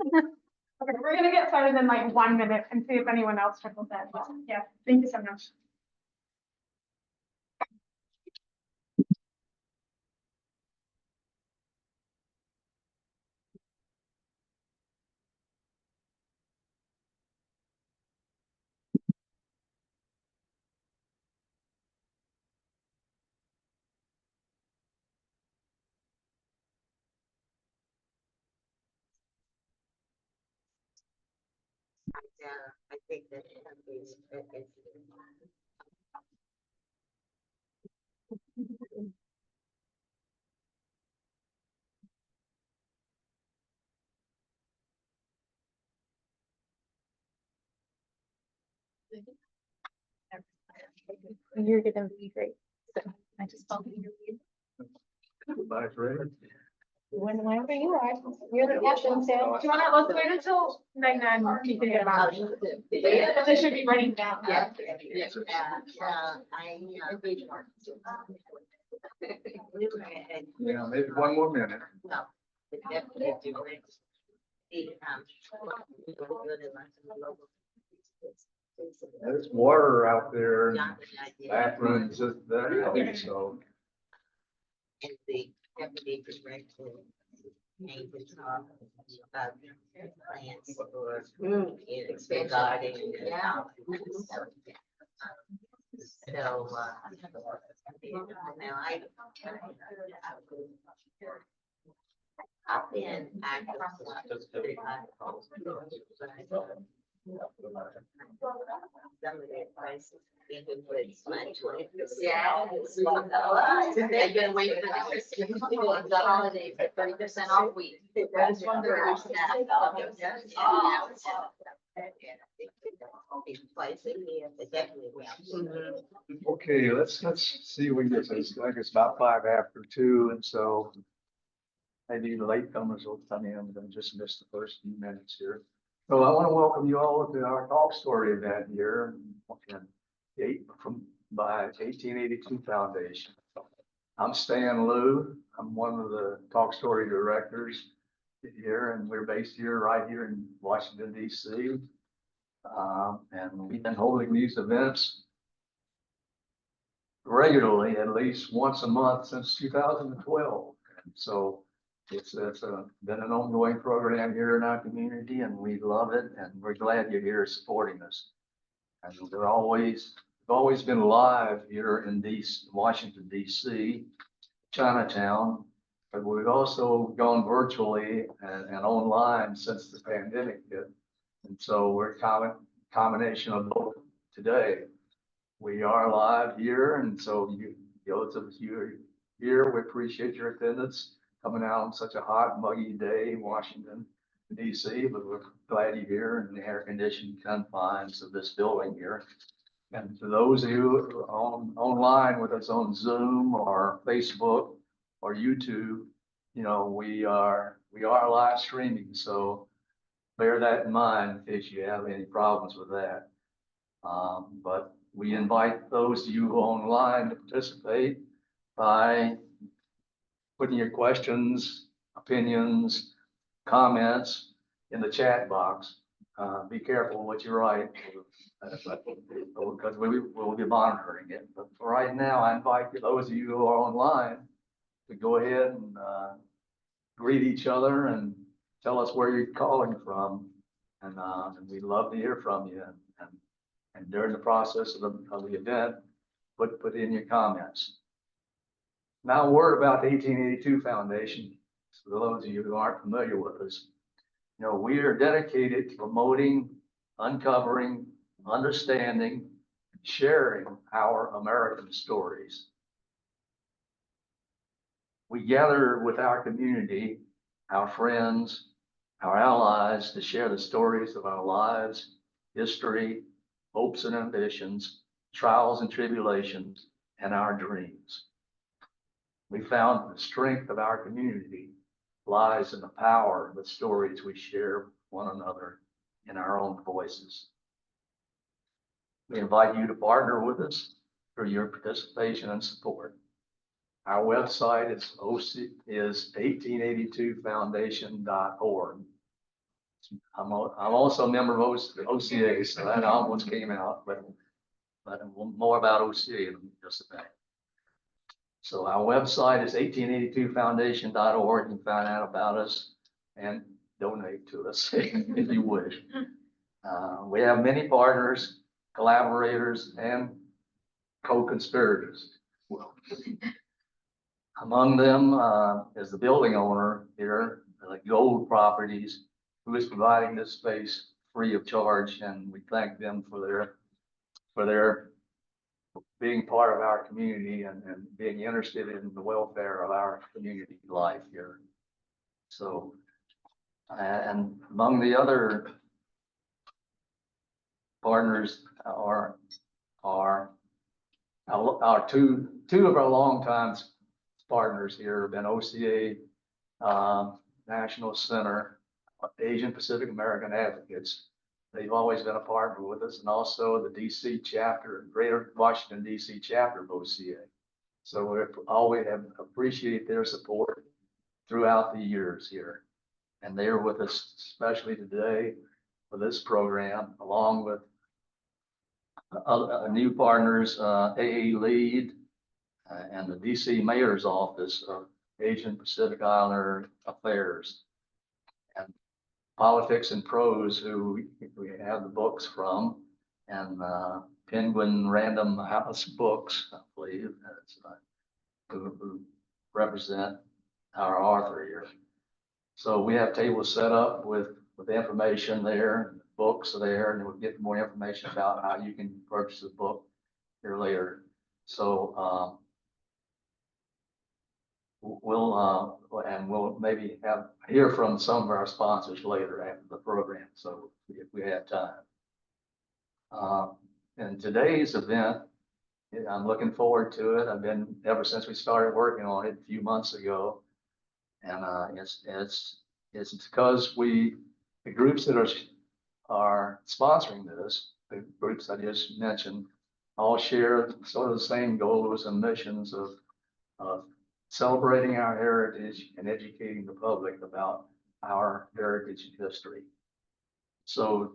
Okay, we're gonna get started in like 1 minute and see if anyone else trickles in. Yeah, thank you so much. I think that is. You're gonna be great. So I just felt you. Bye, Fred. Whenever you are, you're the captain, Sam. Do you wanna, let's wait until 9 you can get about it. They should be running down. I. Yeah, maybe 1 more minute. No, it definitely do. There's water out there and bathrooms just there, so. And the deputy director came to talk about plans for regarding. So, now I've been active. Some of their prices, even with my 20%. Yeah. They've been waiting for the holidays, 30% off week. I was wondering. Okay, let's see, we get this, I guess about 2:05, and so maybe the latecomers will come in, and just miss the first few minutes here. So I want to welcome you all to our talk story event here by 1882 Foundation. I'm Stan Liu. I'm one of the talk story directors here, and we're based right here in Washington, D.C. And we've been holding these events regularly, at least once a month since 2012. And so it's been an ongoing program here in our community, and we love it, and we're glad you're here supporting us. And we've always been live here in Washington, D.C., Chinatown, but we've also gone virtually and online since the pandemic hit. And so we're a combination of both today. We are live here, and so those of you here, we appreciate your attendance coming out on such a hot, muggy day in Washington, D.C., but we're glad you're here in the air-conditioned confines of this building here. And to those of you online with us on Zoom or Facebook or YouTube, we are live streaming, so bear that in mind in case you have any problems with that. But we invite those of you online to participate by putting your questions, opinions, comments in the chat box. Be careful what you write because we will be monitoring it. But for right now, I invite those of you who are online to go ahead and greet each other and tell us where you're calling from. And we'd love to hear from you. And during the process of the event, put in your comments. Now, a word about the 1882 Foundation. So for those of you who aren't familiar with us, we are dedicated to promoting, uncovering, understanding, sharing our American stories. We gather with our community, our friends, our allies to share the stories of our lives, history, hopes and ambitions, trials and tribulations, and our dreams. We found the strength of our community lies in the power of the stories we share with one another in our own voices. We invite you to partner with us for your participation and support. Our website is 1882foundation.org. I'm also a member of OCA, so that almost came out, but more about OCA in just a minute. So our website is 1882foundation.org. You can find out about us and donate to us if you wish. We have many partners, collaborators, and co-conspirators. Well, among them is the building owner here, like Gold Properties, who is providing this space free of charge, and we thank them for their being part of our community and being interested in the welfare of our community life here. So, and among the other partners are our two of our longtime partners here have been OCA National Center, Asian Pacific American Advocates. They've always been a partner with us, and also the DC chapter, Greater Washington DC chapter of OCA. So we always have appreciate their support throughout the years here. And they're with us especially today for this program, along with new partners, AALEAD and the DC Mayor's Office of Asian Pacific Islander Affairs, and Politics and Prose, who we have the books from, and Penguin Random House Books, I believe, who represent our author here. So we have tables set up with information there, books there, and we'll get more information about how you can purchase a book here later. So we'll maybe hear from some of our sponsors later after the program, so if we have time. And today's event, I'm looking forward to it. I've been ever since we started working on it a few months ago, and it's because the groups that are sponsoring this, the groups I just mentioned, all share sort of the same goals and missions of celebrating our heritage and educating the public about our heritage and history. So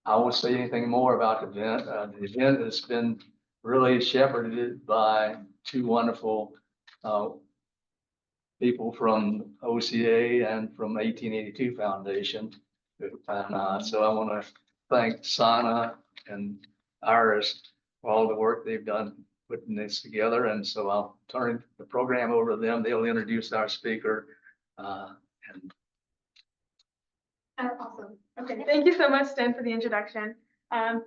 I won't say anything more about the event. The event has been really shepherded by two wonderful people from OCA and from 1882 Foundation. And so I want to thank Sana and Iris for all the work they've done putting this together. And so I'll turn the program over to them. They'll introduce our speaker. Awesome. Okay, thank you so much, Stan, for the introduction.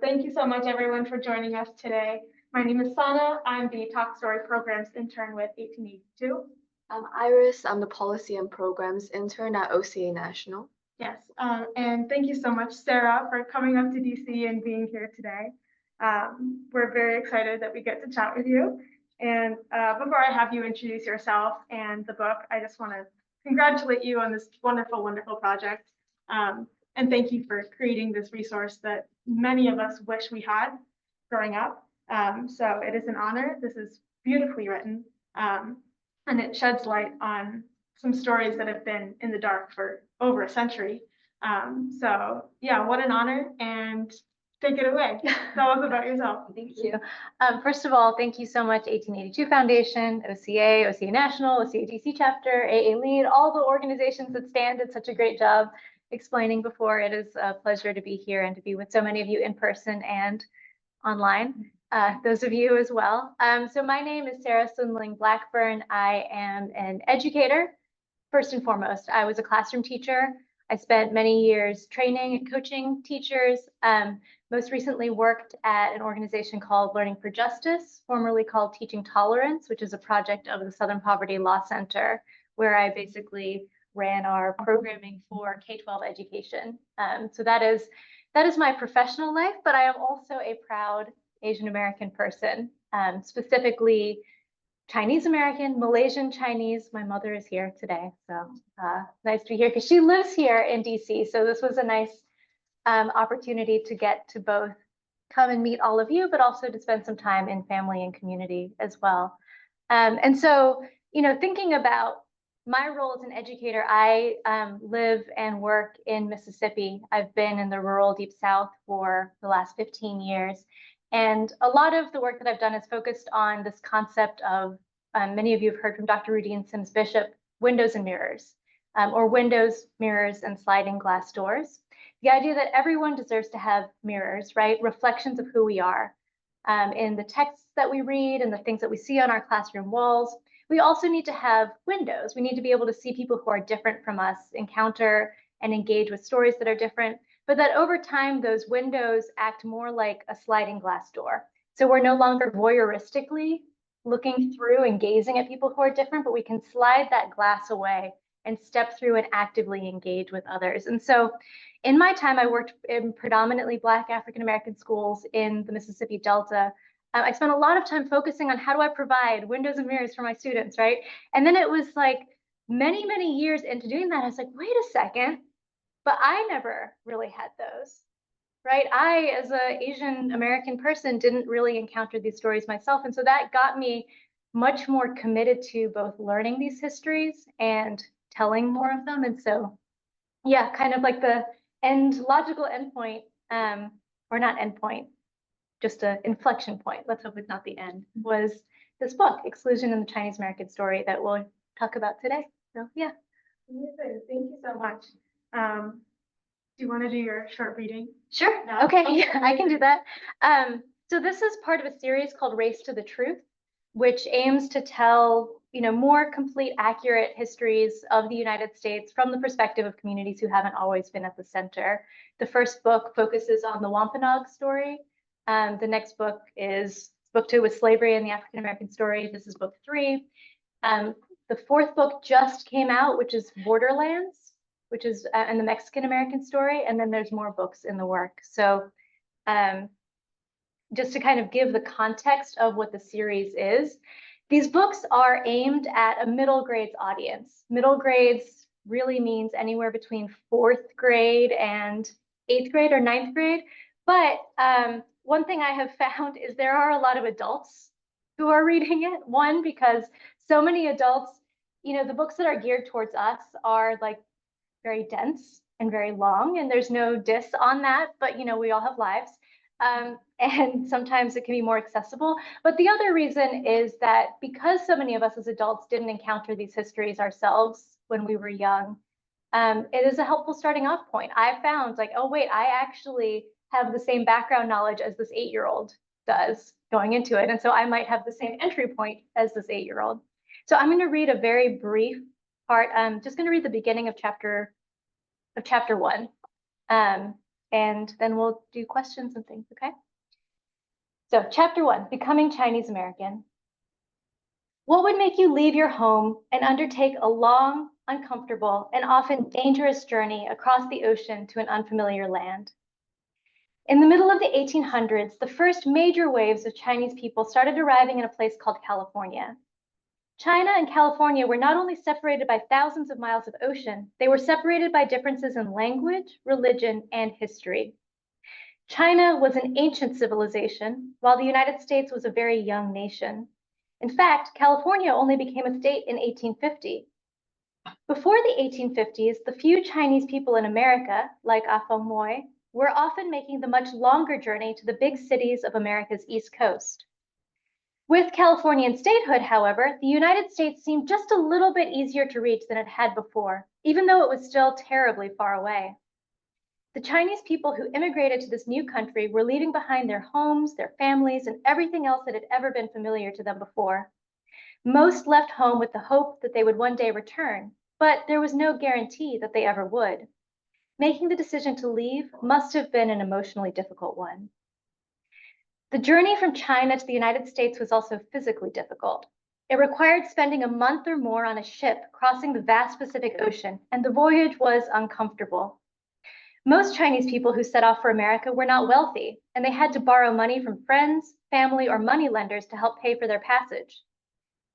Thank you so much, everyone, for joining us today. My name is Sana. I'm the Talk Story Programs intern with 1882. I'm Iris. I'm the Policy and Programs intern at OCA National. Yes, and thank you so much, Sarah, for coming up to DC and being here today. We're very excited that we get to chat with you. And before I have you introduce yourself and the book, I just want to congratulate you on this wonderful, wonderful project. And thank you for creating this resource that many of us wish we had growing up. So it is an honor. This is beautifully written, and it sheds light on some stories that have been in the dark for over a century. So yeah, what an honor, and take it away. Tell us about yourself. Thank you. First of all, thank you so much, 1882 Foundation, OCA, OCA National, OCA DC Chapter, AALEAD, all the organizations that Stan did such a great job explaining before. It is a pleasure to be here and to be with so many of you in person and online, those of you as well. So my name is Sarah-SoonLing Blackburn. I am an educator. First and foremost, I was a classroom teacher. I spent many years training and coaching teachers. Most recently worked at an organization called Learning for Justice, formerly called Teaching Tolerance, which is a project of the Southern Poverty Law Center, where I basically ran our programming for K-12 education. So that is my professional life, but I am also a proud Asian American person, specifically Chinese American, Malaysian Chinese. My mother is here today, so nice to be here because she lives here in DC. So this was a nice opportunity to get to both come and meet all of you, but also to spend some time in family and community as well. And so, you know, thinking about my role as an educator, I live and work in Mississippi. I've been in the rural Deep South for the last 15 years. And a lot of the work that I've done is focused on this concept of, many of you have heard from Dr. Rudine Sims Bishop, windows and mirrors, or windows, mirrors, and sliding glass doors. The idea that everyone deserves to have mirrors, right? Reflections of who we are in the texts that we read and the things that we see on our classroom walls. We also need to have windows. We need to be able to see people who are different from us, encounter and engage with stories that are different, but that over time, those windows act more like a sliding glass door. So we're no longer voyeuristically looking through and gazing at people who are different, but we can slide that glass away and step through and actively engage with others. And so in my time, I worked in predominantly Black African-American schools in the Mississippi Delta. I spent a lot of time focusing on how do I provide windows and mirrors for my students, right? And then it was like many, many years into doing that, I was like, wait a second, but I never really had those, right? I, as an Asian American person, didn't really encounter these stories myself. And so that got me much more committed to both learning these histories and telling more of them. And so, yeah, kind of like the logical endpoint, or not endpoint, just an inflection point, let's hope it's not the end, was this book, Exclusion in the Chinese American Story, that we'll talk about today. So yeah. Amazing. Thank you so much. Do you want to do your short reading? Sure. No? Okay, Okay. yeah, I can do that. So this is part of a series called Race to the Truth, which aims to tell, more complete, accurate histories of the United States from the perspective of communities who haven't always been at the center. The first book focuses on the Wampanoag story. The next book is book 2 with slavery and the African American story. This is book 3. The fourth book just came out, which is Borderlands, which is and the Mexican American story. And then there's more books in the work. So just to kind of give the context of what the series is, these books are aimed at a middle grades audience. Middle grades really means anywhere between 4th grade and 8th grade or 9th grade. But one thing I have found is there are a lot of adults who are reading it. One, because so many adults, the books that are geared towards us are like very dense and very long, and there's no diss on that, but we all have lives. And sometimes it can be more accessible. But the other reason is that because so many of us as adults didn't encounter these histories ourselves when we were young, it is a helpful starting off point. I found like, oh wait, I actually have the same background knowledge as this 8-year-old does going into it. And so I might have the same entry point as this 8-year-old. So I'm going to read a very brief part. I'm just going to read the beginning of chapter 1. And then we'll do questions and things, okay? So chapter 1, Becoming Chinese American. What would make you leave your home and undertake a long, uncomfortable, and often dangerous journey across the ocean to an unfamiliar land? In the middle of the 1800s, the first major waves of Chinese people started arriving in a place called California. China and California were not only separated by thousands of miles of ocean, they were separated by differences in language, religion, and history. China was an ancient civilization, while the United States was a very young nation. In fact, California only became a state in 1850. Before the 1850s, the few Chinese people in America, like Afong Moy, were often making the much longer journey to the big cities of America's East Coast. With Californian statehood, however, the United States seemed just a little bit easier to reach than it had before, even though it was still terribly far away. The Chinese people who immigrated to this new country were leaving behind their homes, their families, and everything else that had ever been familiar to them before. Most left home with the hope that they would one day return, but there was no guarantee that they ever would. Making the decision to leave must have been an emotionally difficult one. The journey from China to the United States was also physically difficult. It required spending a month or more on a ship crossing the vast Pacific Ocean, and the voyage was uncomfortable. Most Chinese people who set off for America were not wealthy, and they had to borrow money from friends, family, or moneylenders to help pay for their passage.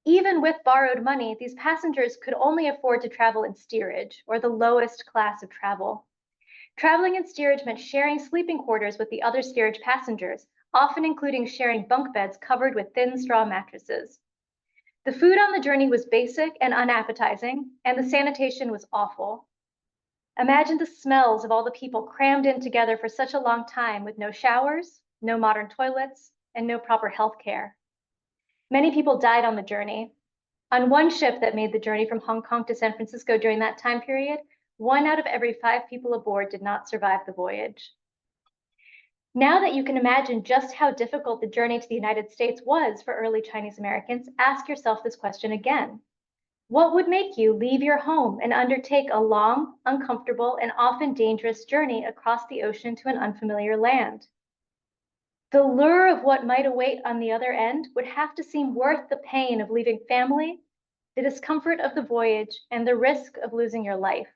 Even with borrowed money, these passengers could only afford to travel in steerage, or the lowest class of travel. Traveling in steerage meant sharing sleeping quarters with the other steerage passengers, often including sharing bunk beds covered with thin straw mattresses. The food on the journey was basic and unappetizing, and the sanitation was awful. Imagine the smells of all the people crammed in together for such a long time with no showers, no modern toilets, and no proper health care. Many people died on the journey. On one ship that made the journey from Hong Kong to San Francisco during that time period, 1 out of every 5 people aboard did not survive the voyage. Now that you can imagine just how difficult the journey to the United States was for early Chinese Americans, ask yourself this question again. What would make you leave your home and undertake a long, uncomfortable, and often dangerous journey across the ocean to an unfamiliar land? The lure of what might await on the other end would have to seem worth the pain of leaving family, the discomfort of the voyage, and the risk of losing your life.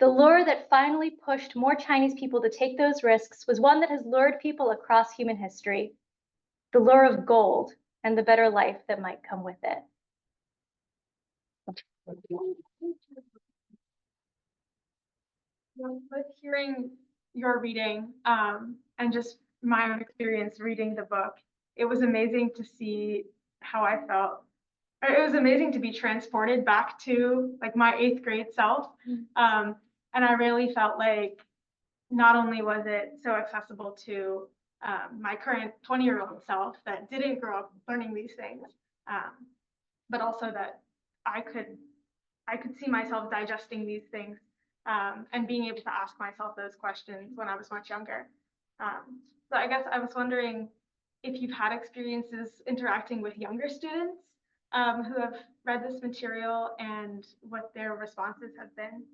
The lure that finally pushed more Chinese people to take those risks was one that has lured people across human history, the lure of gold and the better life that might come with it. Well, with hearing your reading and just my own experience reading the book, it was amazing to see how I felt. It was amazing to be transported back to like my 8th grade self. And I really felt like not only was it so accessible to my current 20-year-old self that didn't grow up learning these things, but also that I could see myself digesting these things and being able to ask myself those questions when I was much younger. So I guess I was wondering if you've had experiences interacting with younger students who have read this material and what their responses have been.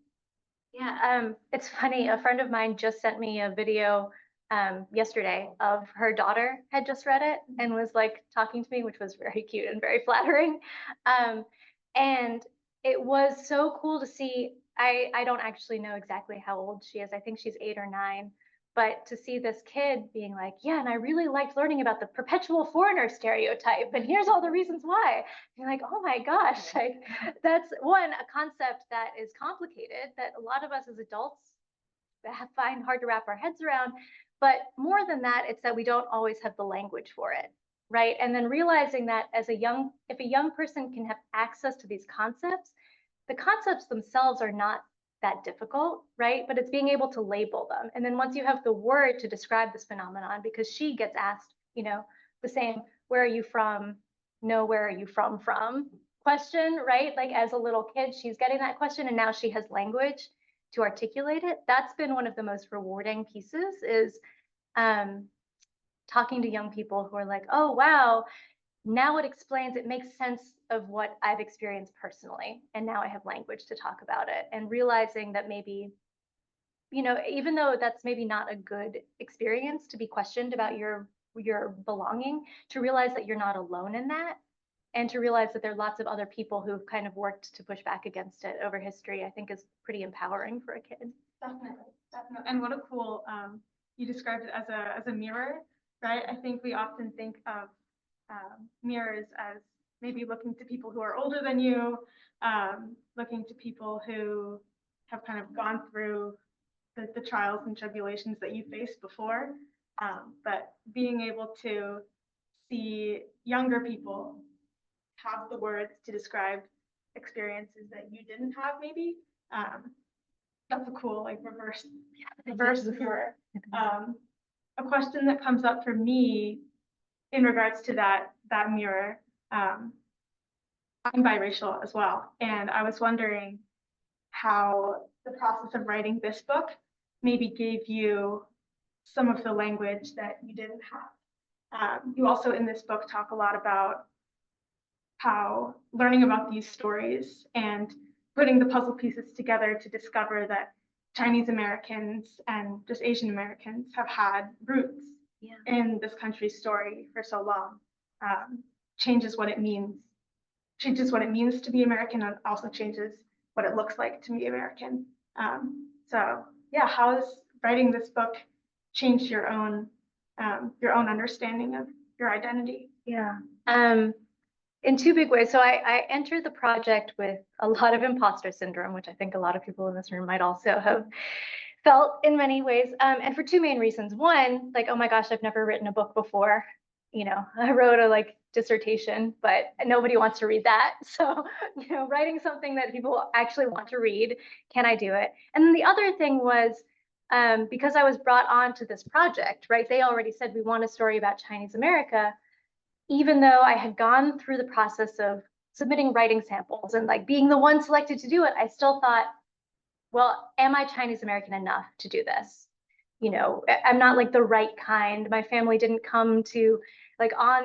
Yeah, it's funny. A friend of mine just sent me a video yesterday of her daughter had just read it and was like talking to me, which was very cute and very flattering. And it was so cool to see. I don't actually know exactly how old she is. I think she's 8 or 9. But to see this kid being like, yeah, and I really liked learning about the perpetual foreigner stereotype, and here's all the reasons why. You're like, oh my gosh, like that's one, a concept that is complicated that a lot of us as adults find hard to wrap our heads around. But more than that, it's that we don't always have the language for it, right? And then realizing that if a young person can have access to these concepts, the concepts themselves are not that difficult, right? But it's being able to label them. And then once you have the word to describe this phenomenon, because she gets asked, the same, where are you from? No, where are you from question, right? Like as a little kid, she's getting that question and now she has language to articulate it. That's been one of the most rewarding pieces is talking to young people who are like, oh, wow, now it makes sense of what I've experienced personally. And now I have language to talk about it and realizing that maybe, even though that's maybe not a good experience to be questioned about your belonging, to realize that you're not alone in that and to realize that there are lots of other people who've kind of worked to push back against it over history, I think is pretty empowering for a kid. Definitely. And what a cool, you described it as a mirror, right? I think we often think of mirrors as maybe looking to people who are older than you, looking to people who have kind of gone through the trials and tribulations that you faced before, but being able to see younger people have the words to describe experiences that you didn't have maybe, that's a cool like reverse mirror. A question that comes up for me in regards to that mirror, I'm biracial as well, and I was wondering how the process of writing this book maybe gave you some of the language that you didn't have. You also in this book talk a lot about how learning about these stories and putting the puzzle pieces together to discover that Chinese Americans and just Asian Americans have had roots in this country's story for so long, changes what it means to be American, and also changes what it looks like to be American. So yeah, how has writing this book changed your own understanding of your identity? Yeah. In 2 big ways. So I entered the project with a lot of imposter syndrome, which I think a lot of people in this room might also have felt in many ways. And for 2 main reasons. One, like, oh my gosh, I've never written a book before. I wrote a dissertation, but nobody wants to read that. So, writing something that people actually want to read, can I do it? And then the other thing was, because I was brought on to this project, right? They already said, we want a story about Chinese America. Even though I had gone through the process of submitting writing samples and being the one selected to do it, I still thought, well, am I Chinese American enough to do this? I'm not the right kind. My family didn't come to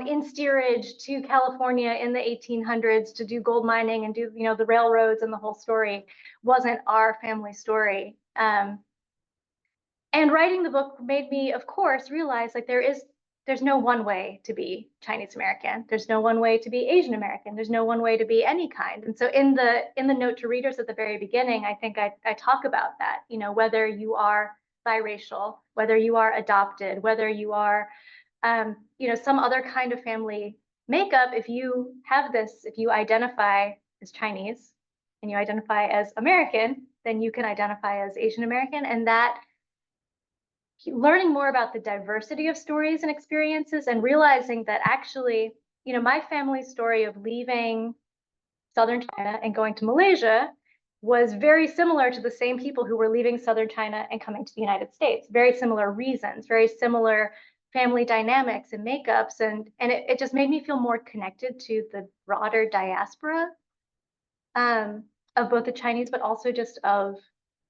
in steerage to California in the 1800s to do gold mining and do, the railroads, and the whole story wasn't our family story. And writing the book made me, of course, realize there's no one way to be Chinese American. There's no one way to be Asian American. There's no one way to be any kind. And so in the note to readers at the very beginning, I think I talk about that, whether you are biracial, whether you are adopted, whether you are, some other kind of family makeup, if you have this, if you identify as Chinese and you identify as American, then you can identify as Asian American. And that learning more about the diversity of stories and experiences, and realizing that actually, my family's story of leaving Southern China and going to Malaysia was very similar to the same people who were leaving Southern China and coming to the United States. Very similar reasons, very similar family dynamics and makeups. And it just made me feel more connected to the broader diaspora of both the Chinese, but also just of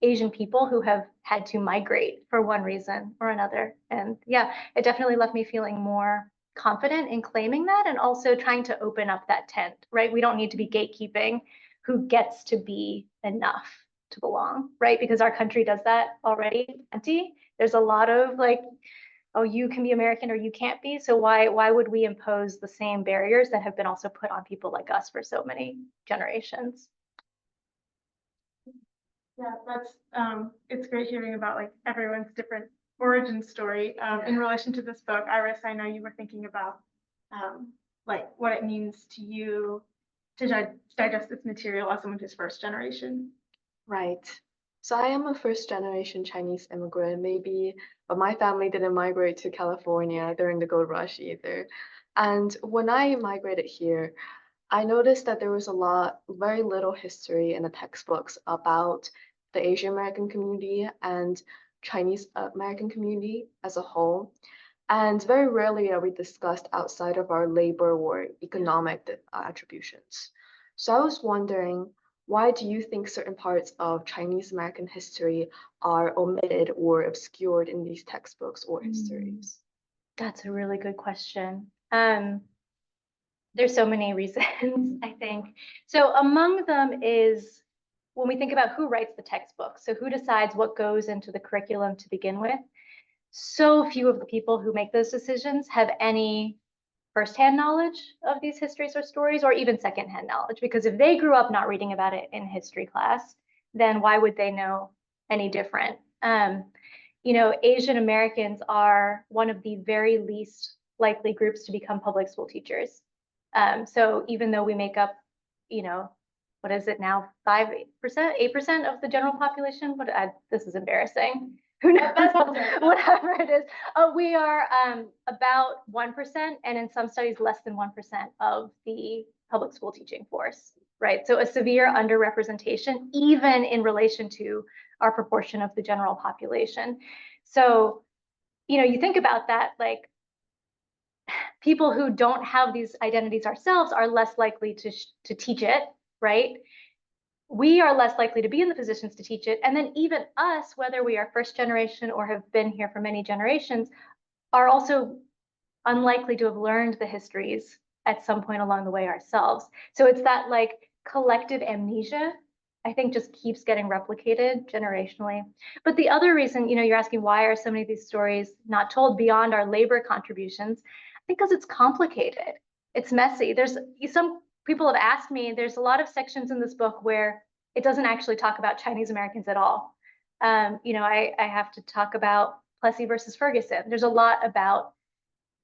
Asian people who have had to migrate for one reason or another. And yeah, it definitely left me feeling more confident in claiming that, and also trying to open up that tent, right? We don't need to be gatekeeping who gets to be enough to belong, right? Because our country does that already plenty. There's a lot of oh, you can be American or you can't be. So why would we impose the same barriers that have been also put on people like us for so many generations? Yeah, that's it's great hearing about everyone's different origin story. In relation to this book, Iris, I know you were thinking about what it means to you to digest this material as someone who's first generation. Right. So I am a first generation Chinese immigrant, maybe, but my family didn't migrate to California during the gold rush either. And when I migrated here, I noticed that there was very little history in the textbooks about the Asian American community and Chinese American community as a whole. And very rarely are we discussed outside of our labor or economic attributions. So I was wondering, why do you think certain parts of Chinese American history are omitted or obscured in these textbooks or histories? That's a really good question. There's so many reasons, I think. So among them is when we think about who writes the textbook, so who decides what goes into the curriculum to begin with, so few of the people who make those decisions have any firsthand knowledge of these histories or stories, or even secondhand knowledge, because if they grew up not reading about it in history class, then why would they know any different? Asian Americans are one of the very least likely groups to become public school teachers. So even though we make up, what is it now, 8% of the general population? This is embarrassing. Who knows? Whatever it is. We are about 1%, and in some studies, less than 1% of the public school teaching force, right? So a severe underrepresentation, even in relation to our proportion of the general population. So, you think about that, people who don't have these identities ourselves are less likely to teach it, right? We are less likely to be in the positions to teach it. And then even us, whether we are first generation or have been here for many generations, are also unlikely to have learned the histories at some point along the way ourselves. So it's that collective amnesia, I think, just keeps getting replicated generationally. But the other reason, you're asking why are so many of these stories not told beyond our labor contributions, I think because it's complicated. It's messy. Some people have asked me, there's a lot of sections in this book where it doesn't actually talk about Chinese Americans at all. I have to talk about Plessy versus Ferguson. There's a lot about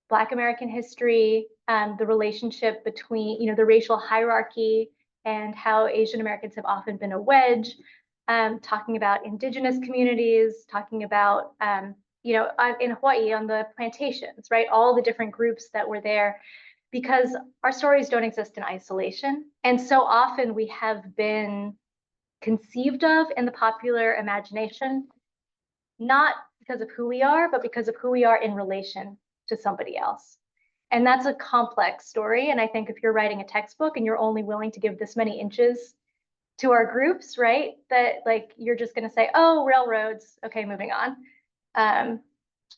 Black American history, the relationship between, the racial hierarchy, and how Asian Americans have often been a wedge, talking about indigenous communities, talking about, in Hawaii on the plantations, right? All the different groups that were there, because our stories don't exist in isolation. And so often we have been conceived of in the popular imagination, not because of who we are, but because of who we are in relation to somebody else. And that's a complex story. And I think if you're writing a textbook and you're only willing to give this many inches to our groups, right, that like you're just going to say, oh, railroads, okay, moving on,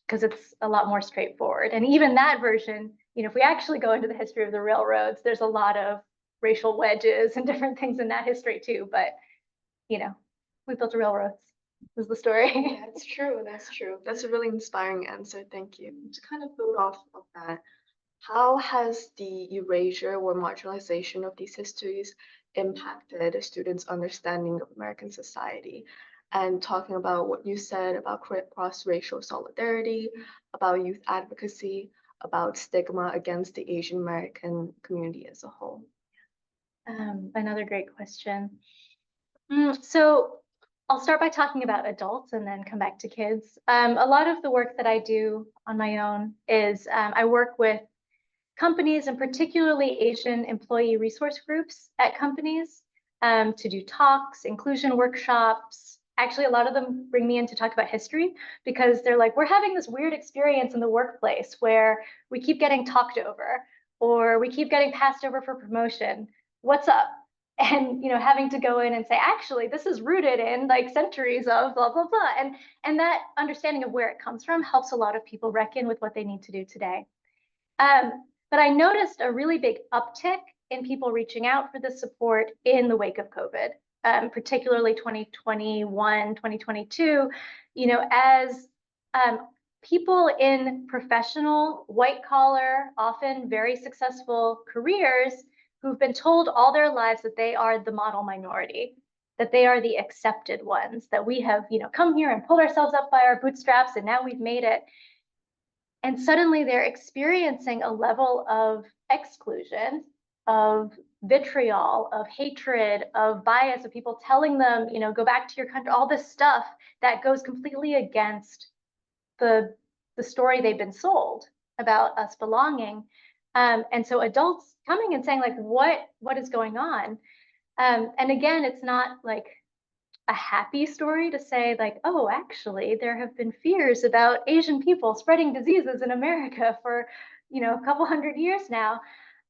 because it's a lot more straightforward. And even that version, if we actually go into the history of the railroads, there's a lot of racial wedges and different things in that history too. But we built railroads. Is the story. Yeah, it's true. That's true. That's a really inspiring answer. Thank you. To kind of build off of that, how has the erasure or marginalization of these histories impacted students' understanding of American society? And talking about what you said about cross-racial solidarity, about youth advocacy, about stigma against the Asian American community as a whole. Another great question. So I'll start by talking about adults and then come back to kids. A lot of the work that I do on my own is I work with companies and particularly Asian employee resource groups at companies to do talks, inclusion workshops. Actually, a lot of them bring me in to talk about history because they're like, we're having this weird experience in the workplace where we keep getting talked over or we keep getting passed over for promotion. What's up? And having to go in and say, actually, this is rooted in like centuries of blah blah blah, and that understanding of where it comes from helps a lot of people reckon with what they need to do today. But I noticed a really big uptick in people reaching out for this support in the wake of COVID, particularly 2021, 2022. As people in professional, white collar, often very successful careers who've been told all their lives that they are the model minority, that they are the accepted ones, that we have, come here and pulled ourselves up by our bootstraps and now we've made it. And suddenly they're experiencing a level of exclusion, of vitriol, of hatred, of bias, of people telling them, go back to your country, all this stuff that goes completely against the story they've been sold about us belonging. And so adults coming and saying like, what is going on? And again, it's not like a happy story to say like, oh, actually, there have been fears about Asian people spreading diseases in America for, a couple hundred years now.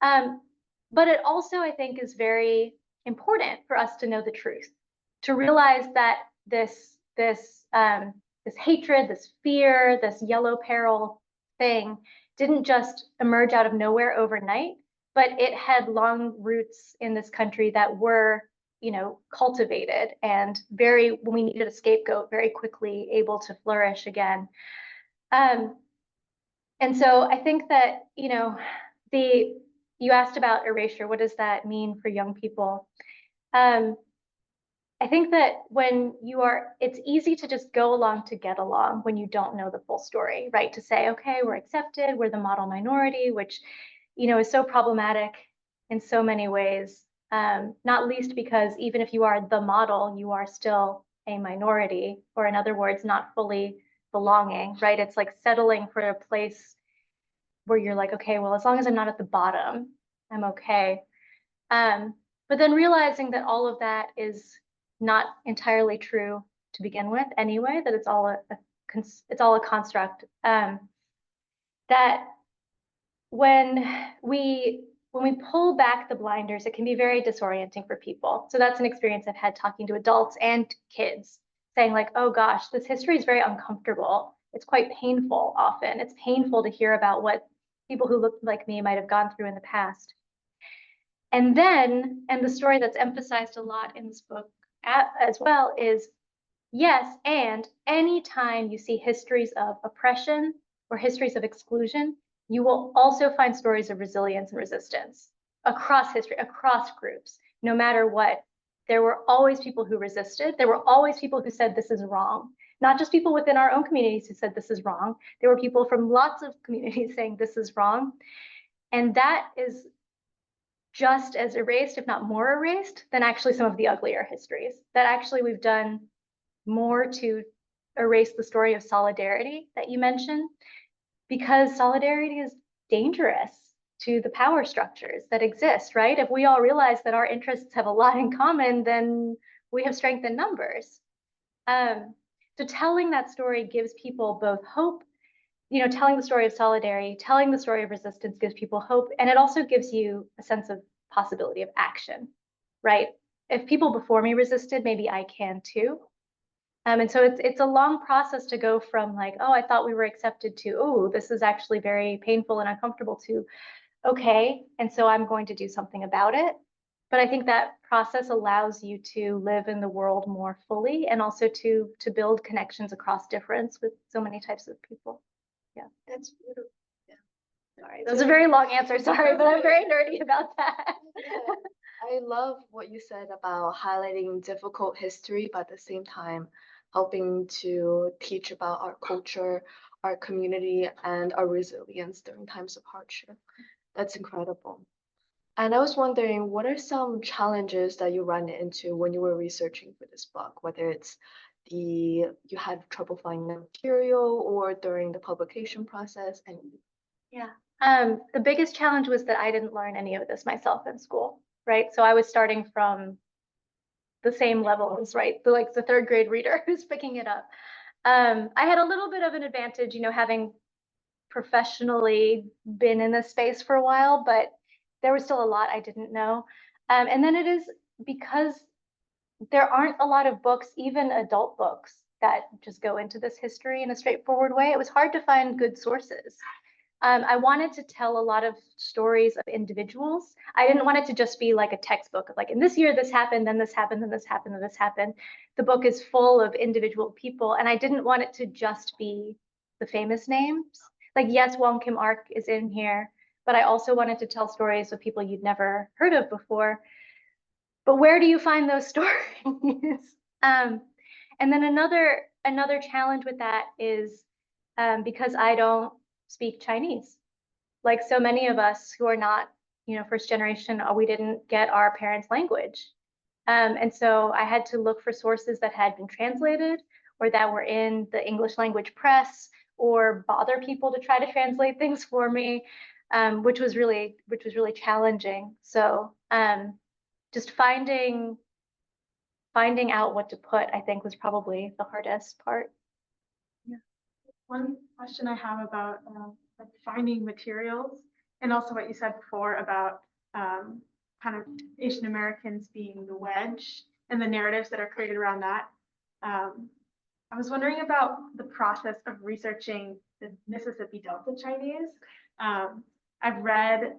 But it also, I think, is very important for us to know the truth, to realize that this hatred, this fear, this yellow peril thing didn't just emerge out of nowhere overnight, but it had long roots in this country that were, cultivated and when we needed a scapegoat, very quickly able to flourish again. And so I think that, you asked about erasure. What does that mean for young people? I think that it's easy to just go along to get along when you don't know the full story, right? To say, okay, we're accepted, we're the model minority, which, is so problematic in so many ways, not least because even if you are the model, you are still a minority, or in other words, not fully belonging, right? It's like settling for a place where you're like, okay, well, as long as I'm not at the bottom, I'm okay. But then realizing that all of that is not entirely true to begin with anyway, that it's all a construct. That when we pull back the blinders, it can be very disorienting for people. So that's an experience I've had talking to adults and kids, saying like, oh gosh, this history is very uncomfortable. It's quite painful often. It's painful to hear about what people who look like me might have gone through in the past. And the story that's emphasized a lot in this book as well is, yes, and anytime you see histories of oppression or histories of exclusion, you will also find stories of resilience and resistance across history, across groups, no matter what. There were always people who resisted. There were always people who said this is wrong. Not just people within our own communities who said this is wrong. There were people from lots of communities saying this is wrong. And that is just as erased, if not more erased, than actually some of the uglier histories. That actually we've done more to erase the story of solidarity that you mentioned, because solidarity is dangerous to the power structures that exist, right? If we all realize that our interests have a lot in common, then we have strength in numbers. So telling that story gives people both hope, telling the story of solidarity, telling the story of resistance gives people hope, and it also gives you a sense of possibility of action, right? If people before me resisted, maybe I can too. And so it's a long process to go from like, oh, I thought we were accepted, to, oh, this is actually very painful and uncomfortable, to, okay, and so I'm going to do something about it. But I think that process allows you to live in the world more fully, and also to build connections across difference with so many types of people. Yeah. That's beautiful. Sorry, that was a very long answer. Sorry, but I'm very nerdy about that. Yeah. I love what you said about highlighting difficult history, but at the same time, helping to teach about our culture, our community, and our resilience during times of hardship. That's incredible. And I was wondering, what are some challenges that you ran into when you were researching for this book, whether it's you had trouble finding the material or during the publication process? And Yeah. The biggest challenge was that I didn't learn any of this myself in school, right? So I was starting from the same levels, right? The third grade reader who's picking it up. I had a little bit of an advantage, having professionally been in this space for a while, but there was still a lot I didn't know. And then it is because there aren't a lot of books, even adult books, that just go into this history in a straightforward way. It was hard to find good sources. I wanted to tell a lot of stories of individuals. I didn't want it to just be like a textbook of like, in this year, this happened, then this happened, then this happened, then this happened. The book is full of individual people, and I didn't want it to just be the famous names. Like, yes, Wong Kim Ark is in here, but I also wanted to tell stories of people you'd never heard of before. But where do you find those stories? And then another challenge with that is because I don't speak Chinese. Like so many of us who are not, first generation, we didn't get our parents' language. And so I had to look for sources that had been translated or that were in the English language press, or bother people to try to translate things for me, which was really challenging. So just finding out what to put, I think, was probably the hardest part. One question I have about like finding materials, and also what you said before about kind of Asian Americans being the wedge and the narratives that are created around that. I was wondering about the process of researching the Mississippi Delta Chinese. I've read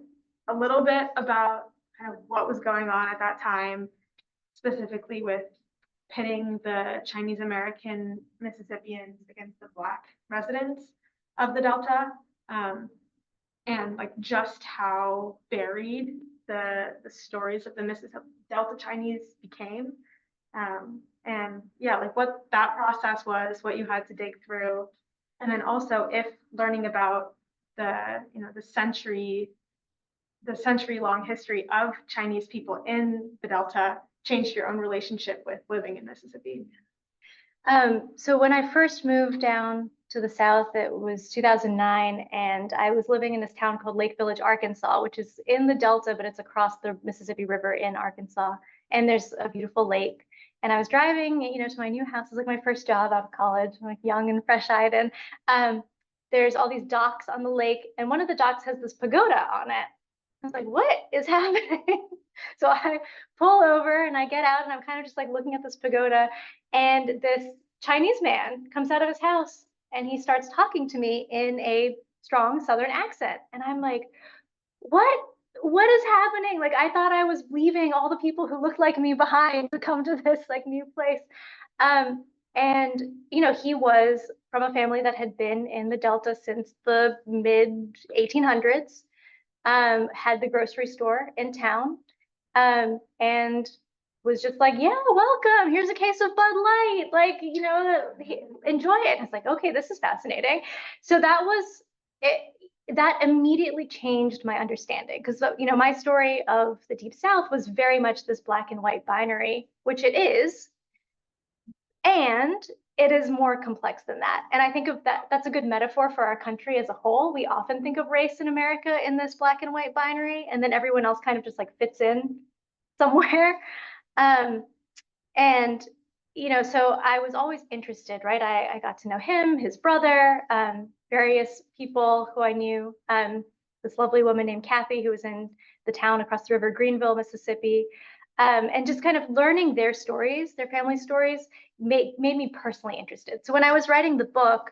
a little bit about kind of what was going on at that time, specifically with pitting the Chinese American Mississippians against the Black residents of the Delta, and like just how varied the stories of the Mississippi Delta Chinese became. And yeah, like what that process was, what you had to dig through, and then also if learning about the century long history of Chinese people in the Delta changed your own relationship with living in Mississippi. So when I first moved down to the South, it was 2009, and I was living in this town called Lake Village, Arkansas, which is in the Delta, but it's across the Mississippi River in Arkansas. And there's a beautiful lake. And I was driving, to my new house. It was like my first job out of college. I'm like young and fresh-eyed. And there's all these docks on the lake, and one of the docks has this pagoda on it. I was like, what is happening? So I pull over and I get out, and I'm kind of just like looking at this pagoda, and this Chinese man comes out of his house and he starts talking to me in a strong Southern accent. And I'm like, what is happening? Like, I thought I was leaving all the people who looked like me behind to come to this like new place. And he was from a family that had been in the Delta since the mid 1800s, had the grocery store in town, and was just like, yeah, welcome, here's a case of Bud Light, like, enjoy it. And it's like, okay, this is fascinating. So that was it. That immediately changed my understanding, because my story of the Deep South was very much this black and white binary, which it is, and it is more complex than that. And I think of that's a good metaphor for our country as a whole. We often think of race in America in this black and white binary, and then everyone else kind of just like fits in somewhere. And, so I was always interested, right? I got to know him, his brother, various people who I knew, this lovely woman named Kathy, who was in the town across the river, Greenville, Mississippi. And just kind of learning their stories, their family stories, made me personally interested. So when I was writing the book,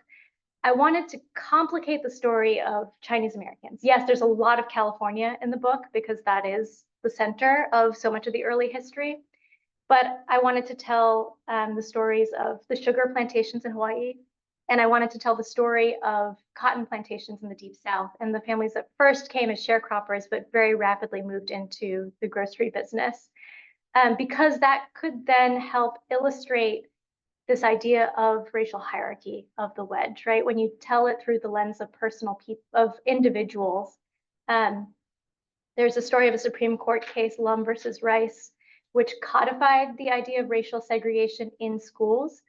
I wanted to complicate the story of Chinese Americans. Yes, there's a lot of California in the book because that is the center of so much of the early history. But I wanted to tell the stories of the sugar plantations in Hawaii, and I wanted to tell the story of cotton plantations in the Deep South and the families that first came as sharecroppers, but very rapidly moved into the grocery business. Because that could then help illustrate this idea of racial hierarchy of the wedge, right? When you tell it through the lens of of individuals. There's a story of a Supreme Court case, Lum versus Rice, which codified the idea of racial segregation in schools.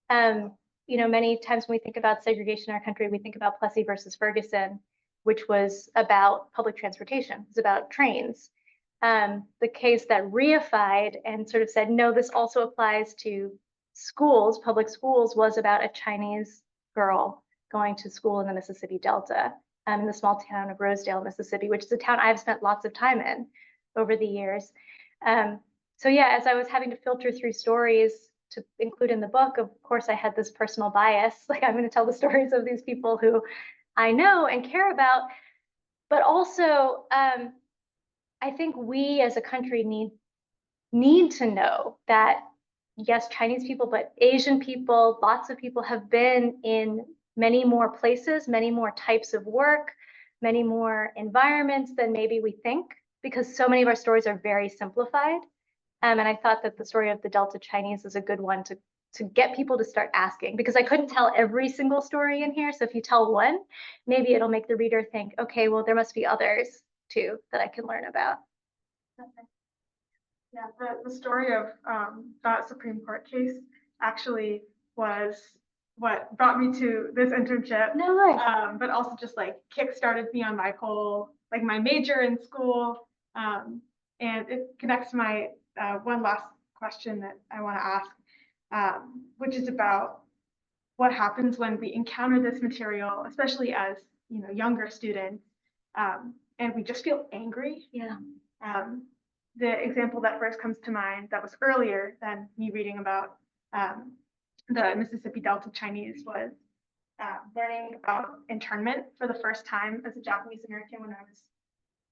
Many times when we think about segregation in our country, we think about Plessy versus Ferguson, which was about public transportation, it was about trains. The case that reified and sort of said, no, this also applies to schools, public schools, was about a Chinese girl going to school in the Mississippi Delta, in the small town of Rosedale, Mississippi, which is a town I've spent lots of time in over the years. So yeah, as I was having to filter through stories to include in the book, of course, I had this personal bias, like I'm going to tell the stories of these people who I know and care about, but also, I think we as a country need to know that, yes, Chinese people, but Asian people, lots of people have been in many more places, many more types of work, many more environments than maybe we think, because so many of our stories are very simplified. And I thought that the story of the Delta Chinese is a good one to get people to start asking, because I couldn't tell every single story in here. So if you tell one, maybe it'll make the reader think, okay, well, there must be others too that I can learn about. Okay. Yeah, the story of that Supreme Court case actually was what brought me to this internship. No way. But also just like kickstarted me on my whole, like my major in school. And it connects to my one last question that I want to ask, which is about what happens when we encounter this material, especially as younger students, and we just feel angry. Yeah. The example that first comes to mind that was earlier than me reading about the Mississippi Delta Chinese was learning about internment for the first time as a Japanese American when I was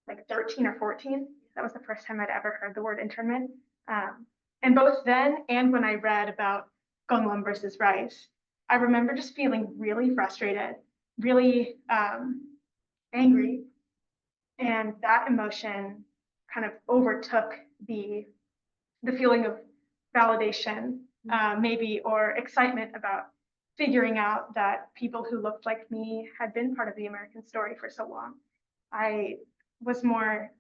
like 13 or 14. That was the first time I'd ever heard the word internment. And both then and when I read about Lum versus Rice, I remember just feeling really frustrated, really angry. And that emotion kind of overtook the feeling of validation, maybe, or excitement about figuring out that people who looked like me had been part of the American story for so long. I was more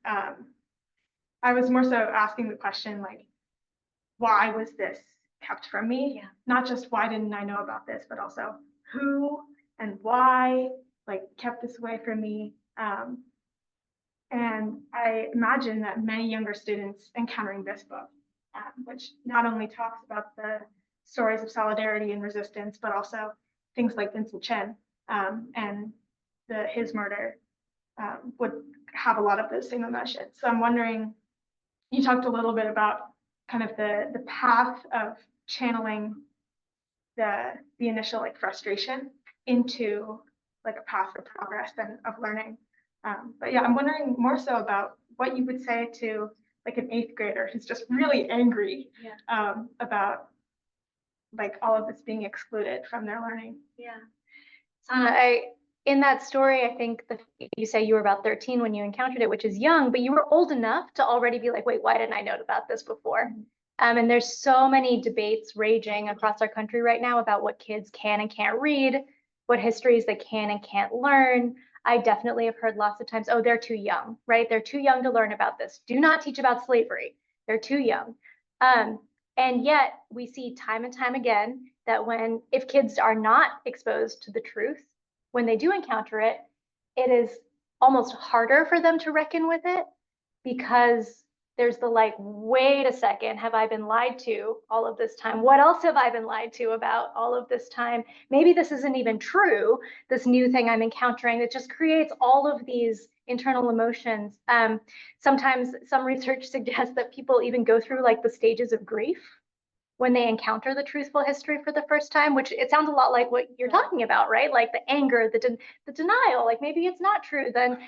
so asking the question, like, why was this kept from me? Yeah. Not just why didn't I know about this, but also who and why like kept this away from me. And I imagine that many younger students encountering this book, which not only talks about the stories of solidarity and resistance, but also things like Vincent Chen and his murder, would have a lot of those same emotions. So I'm wondering, you talked a little bit about kind of the path of channeling the initial like frustration into like a path of progress and of learning. But yeah, I'm wondering more so about what you would say to like an 8th grader who's just really angry about like all of this being excluded from their learning. Yeah. In that story, I think you say you were about 13 when you encountered it, which is young, but you were old enough to already be like, wait, why didn't I know about this before? And there's so many debates raging across our country right now about what kids can and can't read, what histories they can and can't learn. I definitely have heard lots of times, oh, they're too young, right? They're too young to learn about this. Do not teach about slavery. They're too young. And yet we see time and time again that if kids are not exposed to the truth, when they do encounter it, it is almost harder for them to reckon with it, because there's the like, wait a second, have I been lied to all of this time? What else have I been lied to about all of this time? Maybe this isn't even true, this new thing I'm encountering. It just creates all of these internal emotions. Sometimes some research suggests that people even go through like the stages of grief when they encounter the truthful history for the first time, which it sounds a lot like what you're talking about, right? Like the anger, the denial, like maybe it's not true. Then,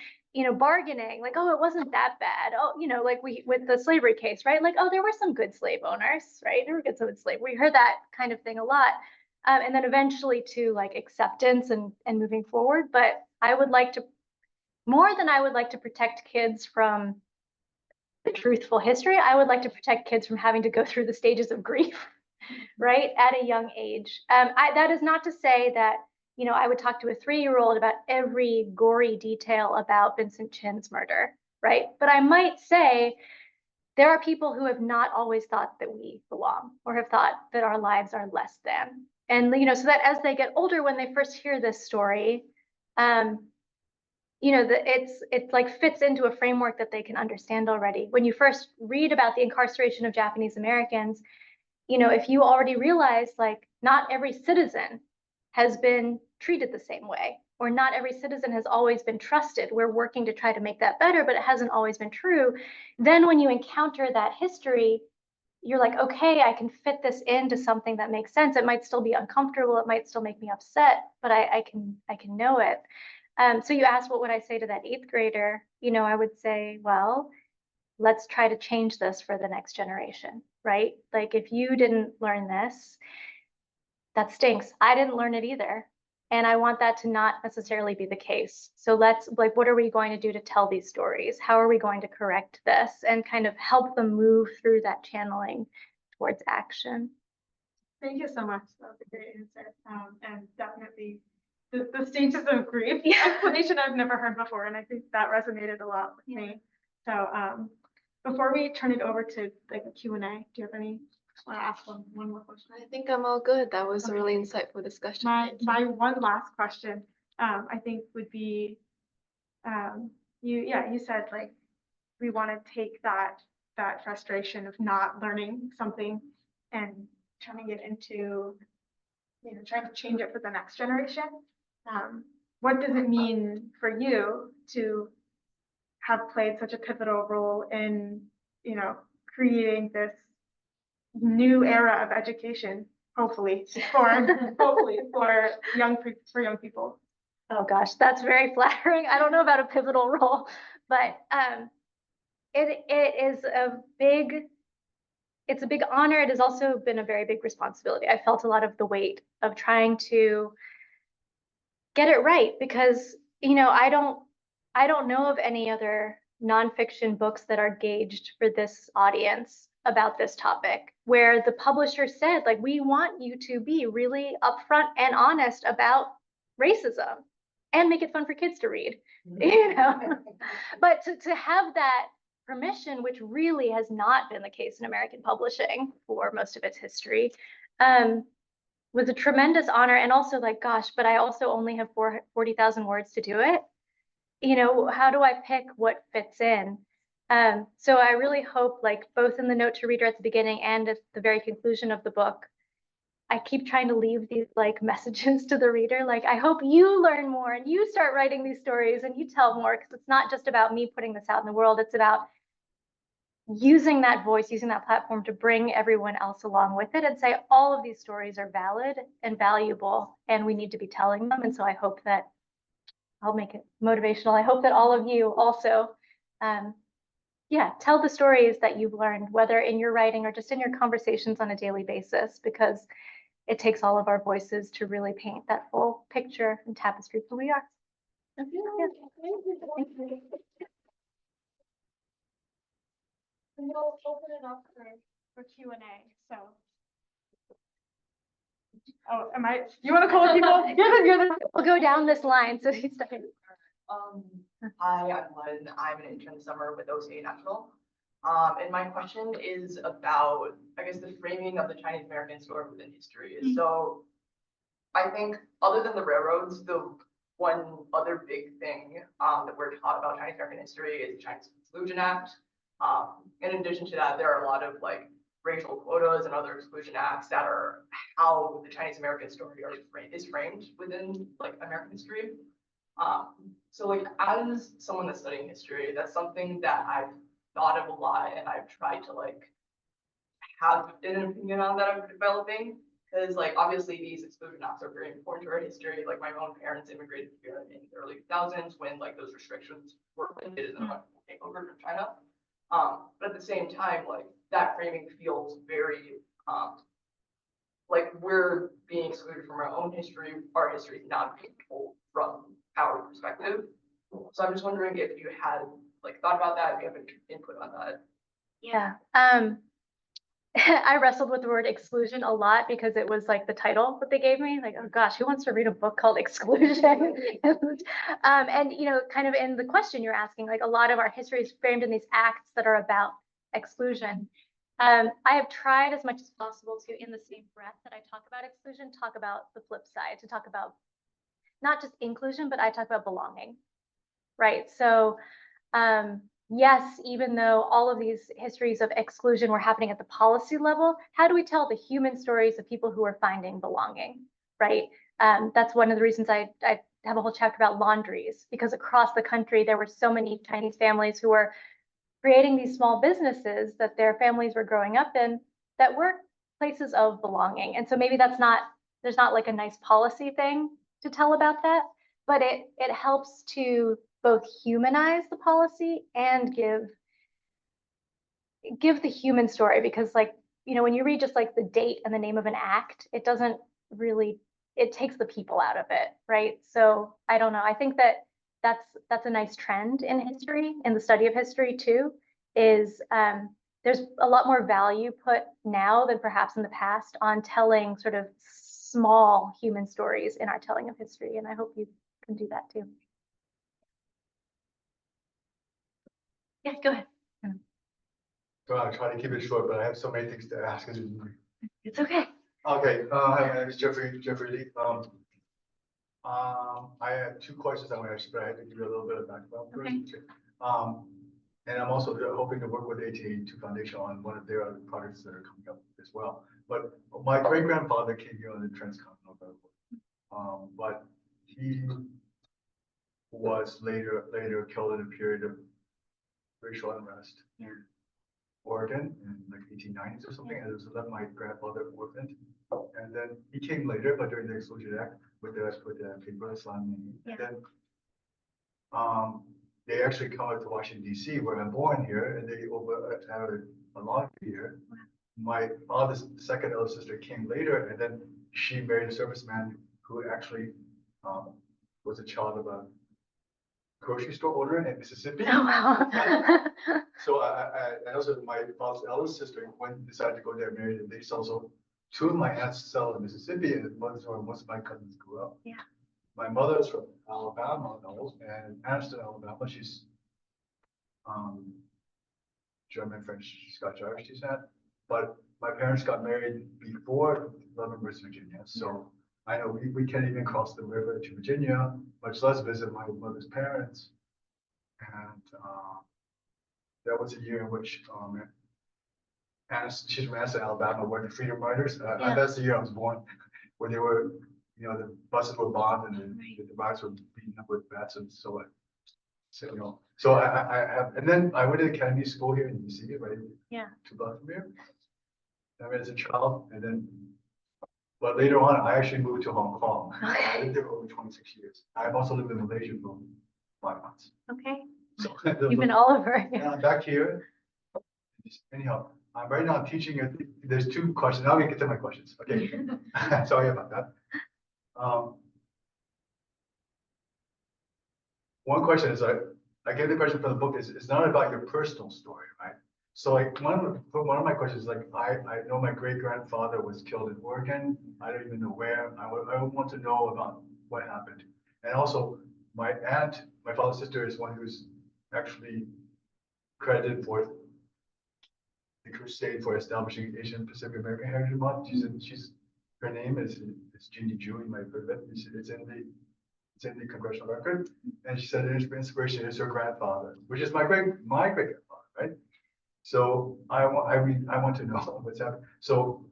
bargaining, like, oh, it wasn't that bad. Oh, like with the slavery case, right? Like, oh, there were some good slave owners, right? There were good slaves. We heard that kind of thing a lot. And then eventually to like acceptance and moving forward. But more than I would like to protect kids from the truthful history, I would like to protect kids from having to go through the stages of grief, right, at a young age. That is not to say that, I would talk to a 3-year-old about every gory detail about Vincent Chin's murder, right? But I might say there are people who have not always thought that we belong, or have thought that our lives are less than. And, so that as they get older, when they first hear this story, it's like fits into a framework that they can understand already. When you first read about the incarceration of Japanese Americans, if you already realize like not every citizen has been treated the same way, or not every citizen has always been trusted. We're working to try to make that better, but it hasn't always been true. Then when you encounter that history, you're like, okay, I can fit this into something that makes sense. It might still be uncomfortable. It might still make me upset, but I can know it. So you asked, what would I say to that 8th grader? I would say, well, let's try to change this for the next generation, right? Like if you didn't learn this, that stinks. I didn't learn it either. And I want that to not necessarily be the case. So let's what are we going to do to tell these stories? How are we going to correct this and kind of help them move through that channeling towards action? Thank you so much. That was a great answer. And definitely the stages of grief explanation I've never heard before. And I think that resonated a lot with me. So before we turn it over to like a Q&A, do you have any, want to ask one more question? I think I'm all good. That was a really insightful discussion. My one last question, I think would be, you said like, we want to take that frustration of not learning something and turning it into, trying to change it for the next generation. What does it mean for you to have played such a pivotal role in, creating this new era of education, hopefully for young people? Oh gosh, that's very flattering. I don't know about a pivotal role, but it's a big honor. It has also been a very big responsibility. I felt a lot of the weight of trying to get it right, because I don't know of any other nonfiction books that are gauged for this audience about this topic, where the publisher said, like, we want you to be really upfront and honest about racism and make it fun for kids to read, but to have that permission, which really has not been the case in American publishing for most of its history, was a tremendous honor. And also like, gosh, but I also only have 40,000 words to do it. How do I pick what fits in? So I really hope, like, both in the note to reader at the beginning and at the very conclusion of the book, I keep trying to leave these like messages to the reader. Like, I hope you learn more and you start writing these stories and you tell more, because it's not just about me putting this out in the world. It's about using that voice, using that platform to bring everyone else along with it and say, all of these stories are valid and valuable and we need to be telling them. And so I hope that I'll make it motivational. I hope that all of you also, tell the stories that you've learned, whether in your writing or just in your conversations on a daily basis, because it takes all of our voices to really paint that full picture and tapestry of who we are. Thank you. And we'll open it up for Q&A. So, you want to call people? We'll go down this line. So he's stuck in. Hi, I'm Len. I'm an intern this summer with OCA National. And my question is about, I guess, the framing of the Chinese American story within history. Mm. So I think other than the railroads, the one other big thing that we're taught about Chinese American history is the Chinese Exclusion Act. In addition to that, there are a lot of like racial quotas and other exclusion acts that are how the Chinese American story is framed within like American history. So like as someone that's studying history, that's something that I've thought of a lot and I've tried to like have an opinion on that I'm developing. Because like obviously these exclusion acts are very important to our history. Like my own parents immigrated here in the early 2000s when like those restrictions were lifted and the takeover from China. But at the same time, like that framing feels very like we're being excluded from our own history. Our history is not being told from our perspective. So I'm just wondering if you had like thought about that, if you have any input on that. Yeah. I wrestled with the word exclusion a lot because it was like the title that they gave me. Like, oh gosh, who wants to read a book called Exclusion? And you know, kind of in the question you're asking, like a lot of our history is framed in these acts that are about exclusion. I have tried as much as possible to, in the same breath that I talk about exclusion, talk about the flip side, to talk about not just inclusion, but I talk about belonging, right? So yes, even though all of these histories of exclusion were happening at the policy level, how do we tell the human stories of people who are finding belonging, right? That's one of the reasons I have a whole chapter about laundries, because across the country, there were so many Chinese families who were creating these small businesses that their families were growing up in that were places of belonging. And so maybe there's not like a nice policy thing to tell about that, but it helps to both humanize the policy and give the human story, because like, you know, when you read just like the date and the name of an act, it doesn't really, it takes the people out of it, right? So I don't know. I think that that's a nice trend in history, in the study of history too, is there's a lot more value put now than perhaps in the past on telling sort of small human stories in our telling of history. And I hope you can do that too. Yeah, go ahead. So I'll try to keep it short, but I have so many things to ask. It's okay. Okay, hi, my name is Jeffrey Lee. I have two questions I want to ask you, but I had to give you a little bit of background first. Okay. And I'm also hoping to work with the 1882 Foundation on one of their other projects that are coming up as well. But my great grandfather came here on the transcontinental railroad, but he was later killed in a period of racial unrest in Oregon in like 1890s or something, and it was left my grandfather orphaned. And then he came later, but during the Exclusion Act with the paper Islam. And then they actually come out to Washington D.C. where I'm born here, and they had a laundry here. My father's second elder sister came later, and then she married a serviceman who actually was a child of a grocery store owner in Mississippi. Oh, wow. So I also, my father's eldest sister decided to go there, married, and they also, two of my aunts settled in Mississippi, and most of my cousins grew up. Yeah. My mother's from Alabama, and Anniston, Alabama. She's German, French, Scotch, Irish descent. But my parents got married before Leavenworth, Virginia. So I know we can't even cross the river to Virginia, much less visit my mother's parents. And that was a year in which she's from Anniston, Alabama, where the Freedom Riders. Yeah. That's the year I was born, where they were, you know, the buses were bombed and the riders were beaten up with bats and so on. So, you know, so I have, and then I went to the Kennedy School here in DC, right? Yeah. 2 blocks from here. I mean, as a child, and then, but later on, I actually moved to Hong Kong. I lived there for over 26 years. I've also lived in Malaysia for 5 months. Okay. So You've been all over. and I'm back here. Anyhow, right now I'm teaching. There's 2 questions. Now we get to my questions. Okay. Sorry about that. One question is, I get the question from the book is, it's not about your personal story, right? So like one of my questions is like, I know my great grandfather was killed in Oregon. I don't even know where. I would want to know about what happened. And also my aunt, my father's sister, is one who's actually credited for the crusade for establishing Asian Pacific American Heritage Month. Her name is Jeannie Ju. You might have heard of it. It's in the congressional record. And she said her inspiration is her grandfather, which is my great grandfather, right? So I want to know what's happening. So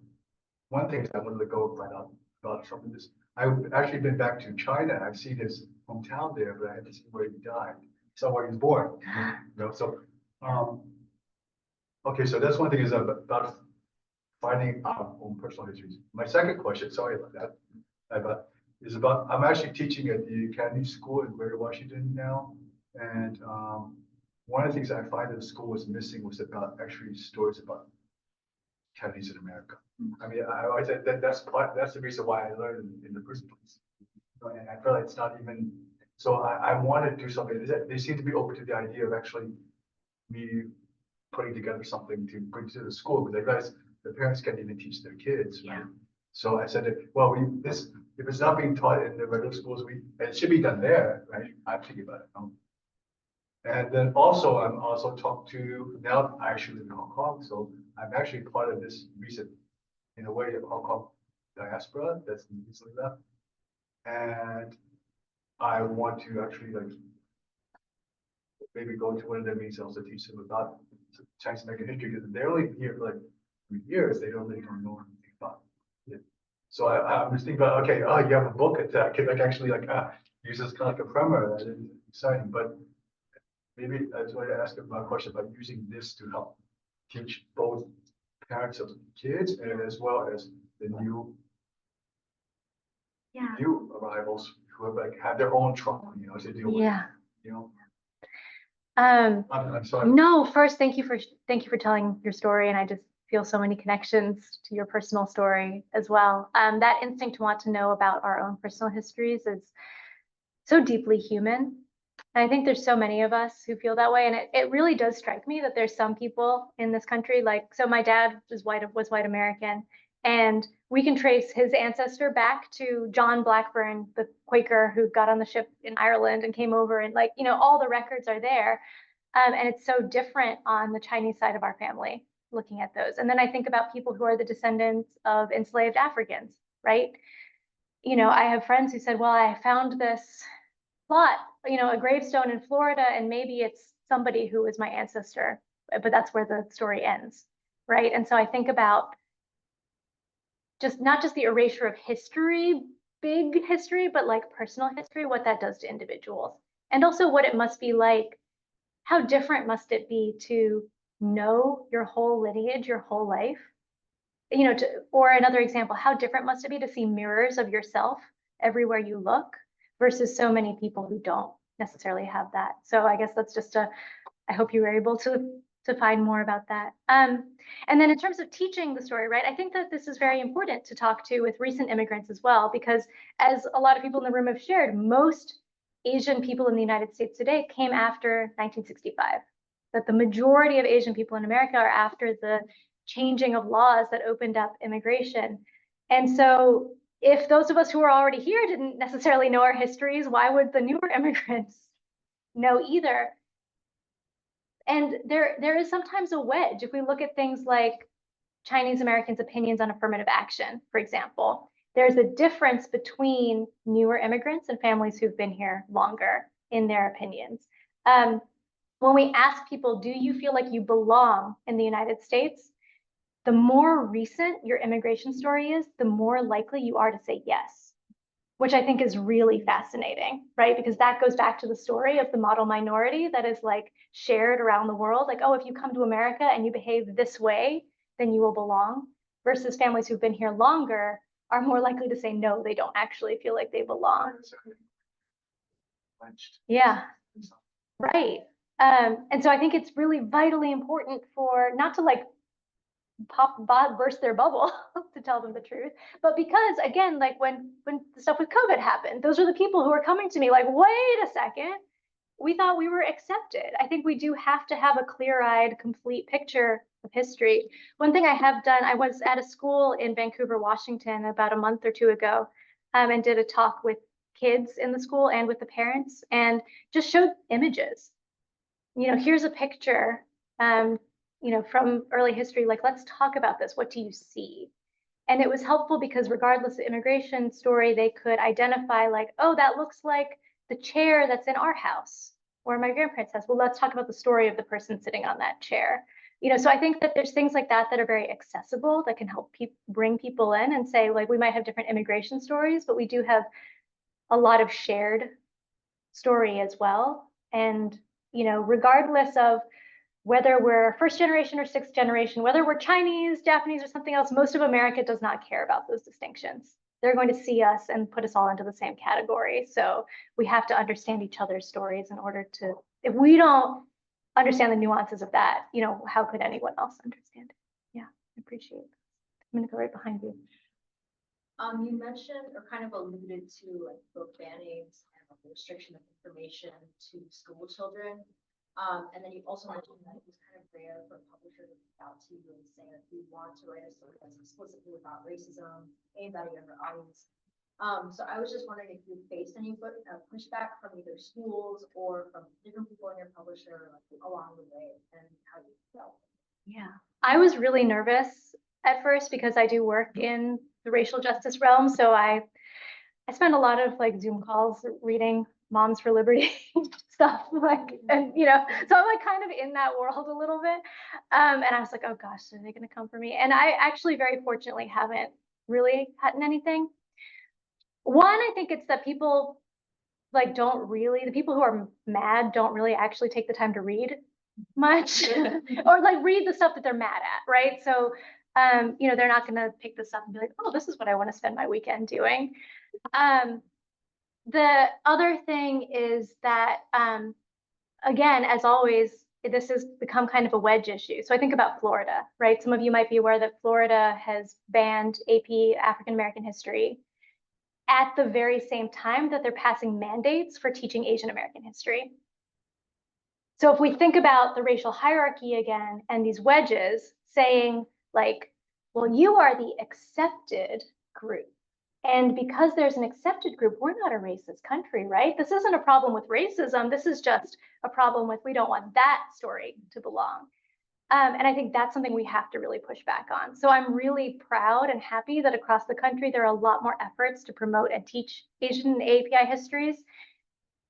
one thing is I wanted to go find out about some of this. I've actually been back to China. I've seen his hometown there, but I haven't seen where he died. So where he was born. So okay, so that's one thing is about finding our own personal histories. My second question, sorry about that, is about I'm actually teaching at the Academy School in Greater Washington now, and one of the things I find that the school was missing was about actually stories about Chinese in America. I mean, I always said that's the reason why I learned in the first place. And I feel like it's not even, so I want to do something. They seem to be open to the idea of actually me putting together something to bring to the school, because I realize the parents can't even teach their kids. Right? So I said, well, if it's not being taught in the regular schools, it should be done there, right? I'm thinking about it. And then also, I'm also talked to, now I actually live in Hong Kong, so I'm actually part of this recent, in a way, Hong Kong diaspora that's recently left. And I want to actually maybe go to one of their meetings and also teach them about Chinese American history, because they're only here for 3 years, they don't really know anything about it. So I was thinking about, okay, you have a book that I could actually use as kind of like a primer. That is exciting, but maybe I just wanted to ask a question about using this to help teach both parents of kids and as well as the new arrivals who have had their own trauma, to deal with. I'm sorry. No, first, thank you for telling your story, and I just feel so many connections to your personal story as well. That instinct to want to know about our own personal histories is so deeply human. And I think there's so many of us who feel that way. And it really does strike me that there's some people in this country, so my dad was white American, and we can trace his ancestor back to John Blackburn, the Quaker who got on the ship in Ireland and came over, and all the records are there. And it's so different on the Chinese side of our family, looking at those. And then I think about people who are the descendants of enslaved Africans, right? I have friends who said, well, I found this plot, a gravestone in Florida, and maybe it's somebody who was my ancestor, but that's where the story ends, right? And so I think about not just the erasure of history, big history, but personal history, what that does to individuals. And also what it must be like, how different must it be to know your whole lineage, your whole life? Or another example, how different must it be to see mirrors of yourself everywhere you look versus so many people who don't necessarily have that. So I guess that's just I hope you were able to find more about that. And then in terms of teaching the story, right, I think that this is very important to talk to with recent immigrants as well, because as a lot of people in the room have shared, most Asian people in the United States today came after 1965. That the majority of Asian people in America are after the changing of laws that opened up immigration. And so if those of us who are already here didn't necessarily know our histories, why would the newer immigrants know either? And there is sometimes a wedge. If we look at things like Chinese Americans' opinions on affirmative action, for example, there's a difference between newer immigrants and families who've been here longer in their opinions. When we ask people, do you feel like you belong in the United States? The more recent your immigration story is, the more likely you are to say yes, which I think is really fascinating, right? Because that goes back to the story of the model minority that is shared around the world. Oh, if you come to America and you behave this way, then you will belong, versus families who've been here longer are more likely to say, no, they don't actually feel like they belong. Yeah, right. And so I think it's really vitally important for not to burst their bubble to tell them the truth, but because again, when the stuff with COVID happened, those are the people who are coming to me wait a second, we thought we were accepted. I think we do have to have a clear-eyed, complete picture of history. One thing I have done, I was at a school in Vancouver, Washington about a month or two ago, and did a talk with kids in the school and with the parents, and just showed images. Here's a picture. from early history, like, let's talk about this. What do you see? And it was helpful because regardless of immigration story, they could identify like, oh, that looks like the chair that's in our house or my grandparents' house. Well, let's talk about the story of the person sitting on that chair. So I think that there's things like that that are very accessible that can help bring people in and say, like, we might have different immigration stories, but we do have a lot of shared story as well. And, regardless of whether we're first generation or sixth generation, whether we're Chinese, Japanese, or something else, most of America does not care about those distinctions. They're going to see us and put us all into the same category. So we have to understand each other's stories in order to, if we don't understand the nuances of that, how could anyone else understand it? Yeah, I appreciate it. I'm gonna go right behind you. You mentioned or kind of alluded to like book bannings and like, the restriction of information to school children. And then you also mentioned that it was kind of rare for a publisher to reach out to you and say that we want to write a story that's explicitly about racism aimed at a younger audience. So I was just wondering if you faced any pushback from either schools or from different people in your publisher like, along the way and how you felt. Yeah, I was really nervous at first because I do work in the racial justice realm. So I spend a lot of like Zoom calls reading Moms for Liberty stuff, like, and so I'm like kind of in that world a little bit. And I was like, oh gosh, are they gonna come for me? And I actually very fortunately haven't really had anything. One, I think it's that people like the people who are mad don't really actually take the time to read much or like read the stuff that they're mad at, right? So they're not gonna pick this up and be like, oh, this is what I want to spend my weekend doing. The other thing is that, again, as always, this has become kind of a wedge issue. So I think about Florida, right? Some of you might be aware that Florida has banned AP African American history at the very same time that they're passing mandates for teaching Asian American history. So if we think about the racial hierarchy again and these wedges saying like, well, you are the accepted group. And because there's an accepted group, we're not a racist country, right? This isn't a problem with racism. This is just a problem with we don't want that story to belong. And I think that's something we have to really push back on. So I'm really proud and happy that across the country, there are a lot more efforts to promote and teach Asian and API histories.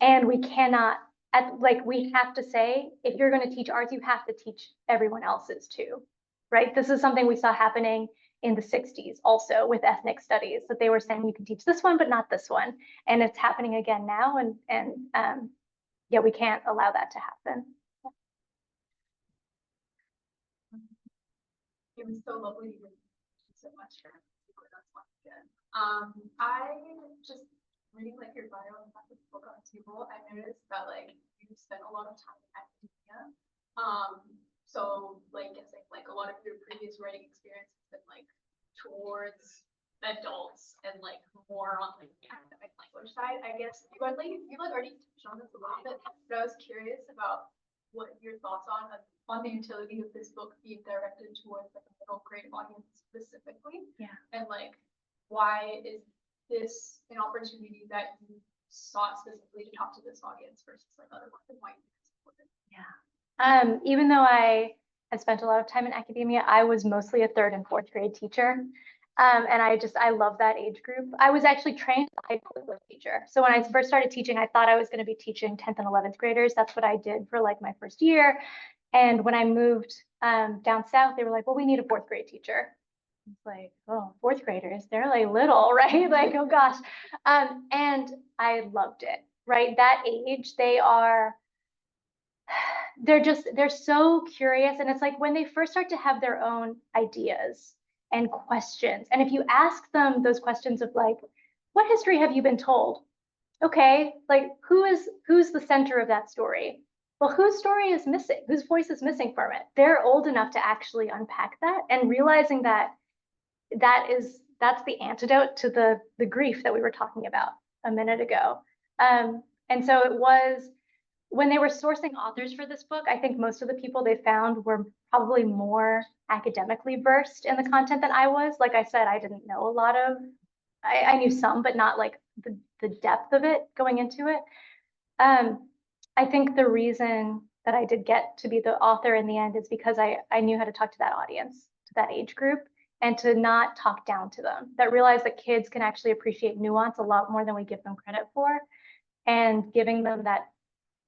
And we cannot, we have to say, if you're going to teach ours, you have to teach everyone else's too, right? This is something we saw happening in the 60s also with ethnic studies, that they were saying you can teach this one, but not this one. And it's happening again now. And yeah, we can't allow that to happen. It was so lovely to hear. Thank you so much for that's once again. I just reading like your bio and have this book on the table, I noticed that like you spent a lot of time in academia. So like guessing like a lot of your previous writing experience has been like towards adults and like more on like the academic language side. I guess you already touched on this a little bit, but I was curious about what your thoughts on the utility of this book being directed towards like a middle grade audience specifically. Yeah. And like, why is this an opportunity that you sought specifically to talk to this audience versus like other ones, and why you think it's important? Yeah. Even though I had spent a lot of time in academia, I was mostly a 3rd and 4th grade teacher. And I love that age group. I was actually trained as a high school English teacher. So when I first started teaching, I thought I was going to be teaching 10th and 11th graders. That's what I did for like my first year. And when I moved down south, they were like, well, we need a 4th grade teacher. It's like, oh, 4th graders, they're like little, right? Like, oh gosh. And I loved it, right? That age, they're so curious. And it's like when they first start to have their own ideas and questions. And if you ask them those questions of like, what history have you been told? Okay, like who's the center of that story? Well, whose story is missing? Whose voice is missing from it? They're old enough to actually unpack that and realizing that that's the antidote to the grief that we were talking about a minute ago. And so it was when they were sourcing authors for this book, I think most of the people they found were probably more academically versed in the content than I was. Like I said, I didn't know a lot of, I knew some, but not like the depth of it going into it. I think the reason that I did get to be the author in the end is because I knew how to talk to that audience, to that age group, and to not talk down to them, that realize that kids can actually appreciate nuance a lot more than we give them credit for, and giving them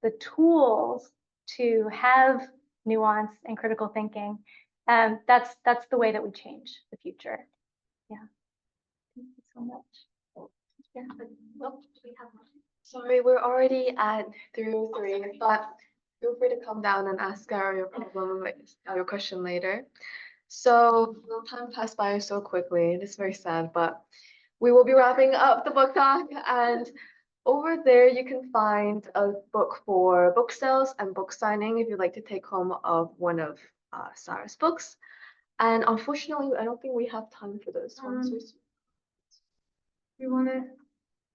the tools to have nuance and critical thinking. That's the way that we change the future. Yeah. Thank you so much. Yeah. Well, do we have one? Sorry, we're already at 3:03, but feel free to come down and ask Sarah your problem, your question later. So the time passed by so quickly. It is very sad, but we will be wrapping up the book talk, and over there you can find a book for book sales and book signing if you'd like to take home of one of Sarah's books. And unfortunately, I don't think we have time for those ones. We want to,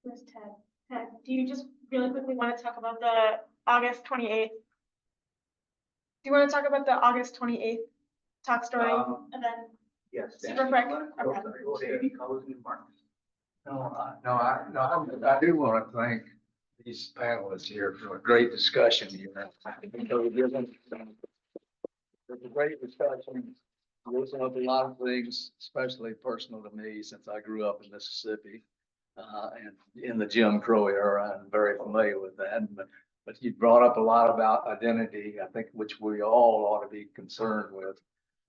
where's Ted? Ted, do you just really quickly want to talk about the August 28th? Do you want to talk about the August 28th talk story and then Yes. super quick? I do want to thank these panelists here for a great discussion here. It's a great discussion. Listen up a lot of things, especially personal to me, since I grew up in Mississippi and in the Jim Crow era. I'm very familiar with that. But you brought up a lot about identity, I think, which we all ought to be concerned with.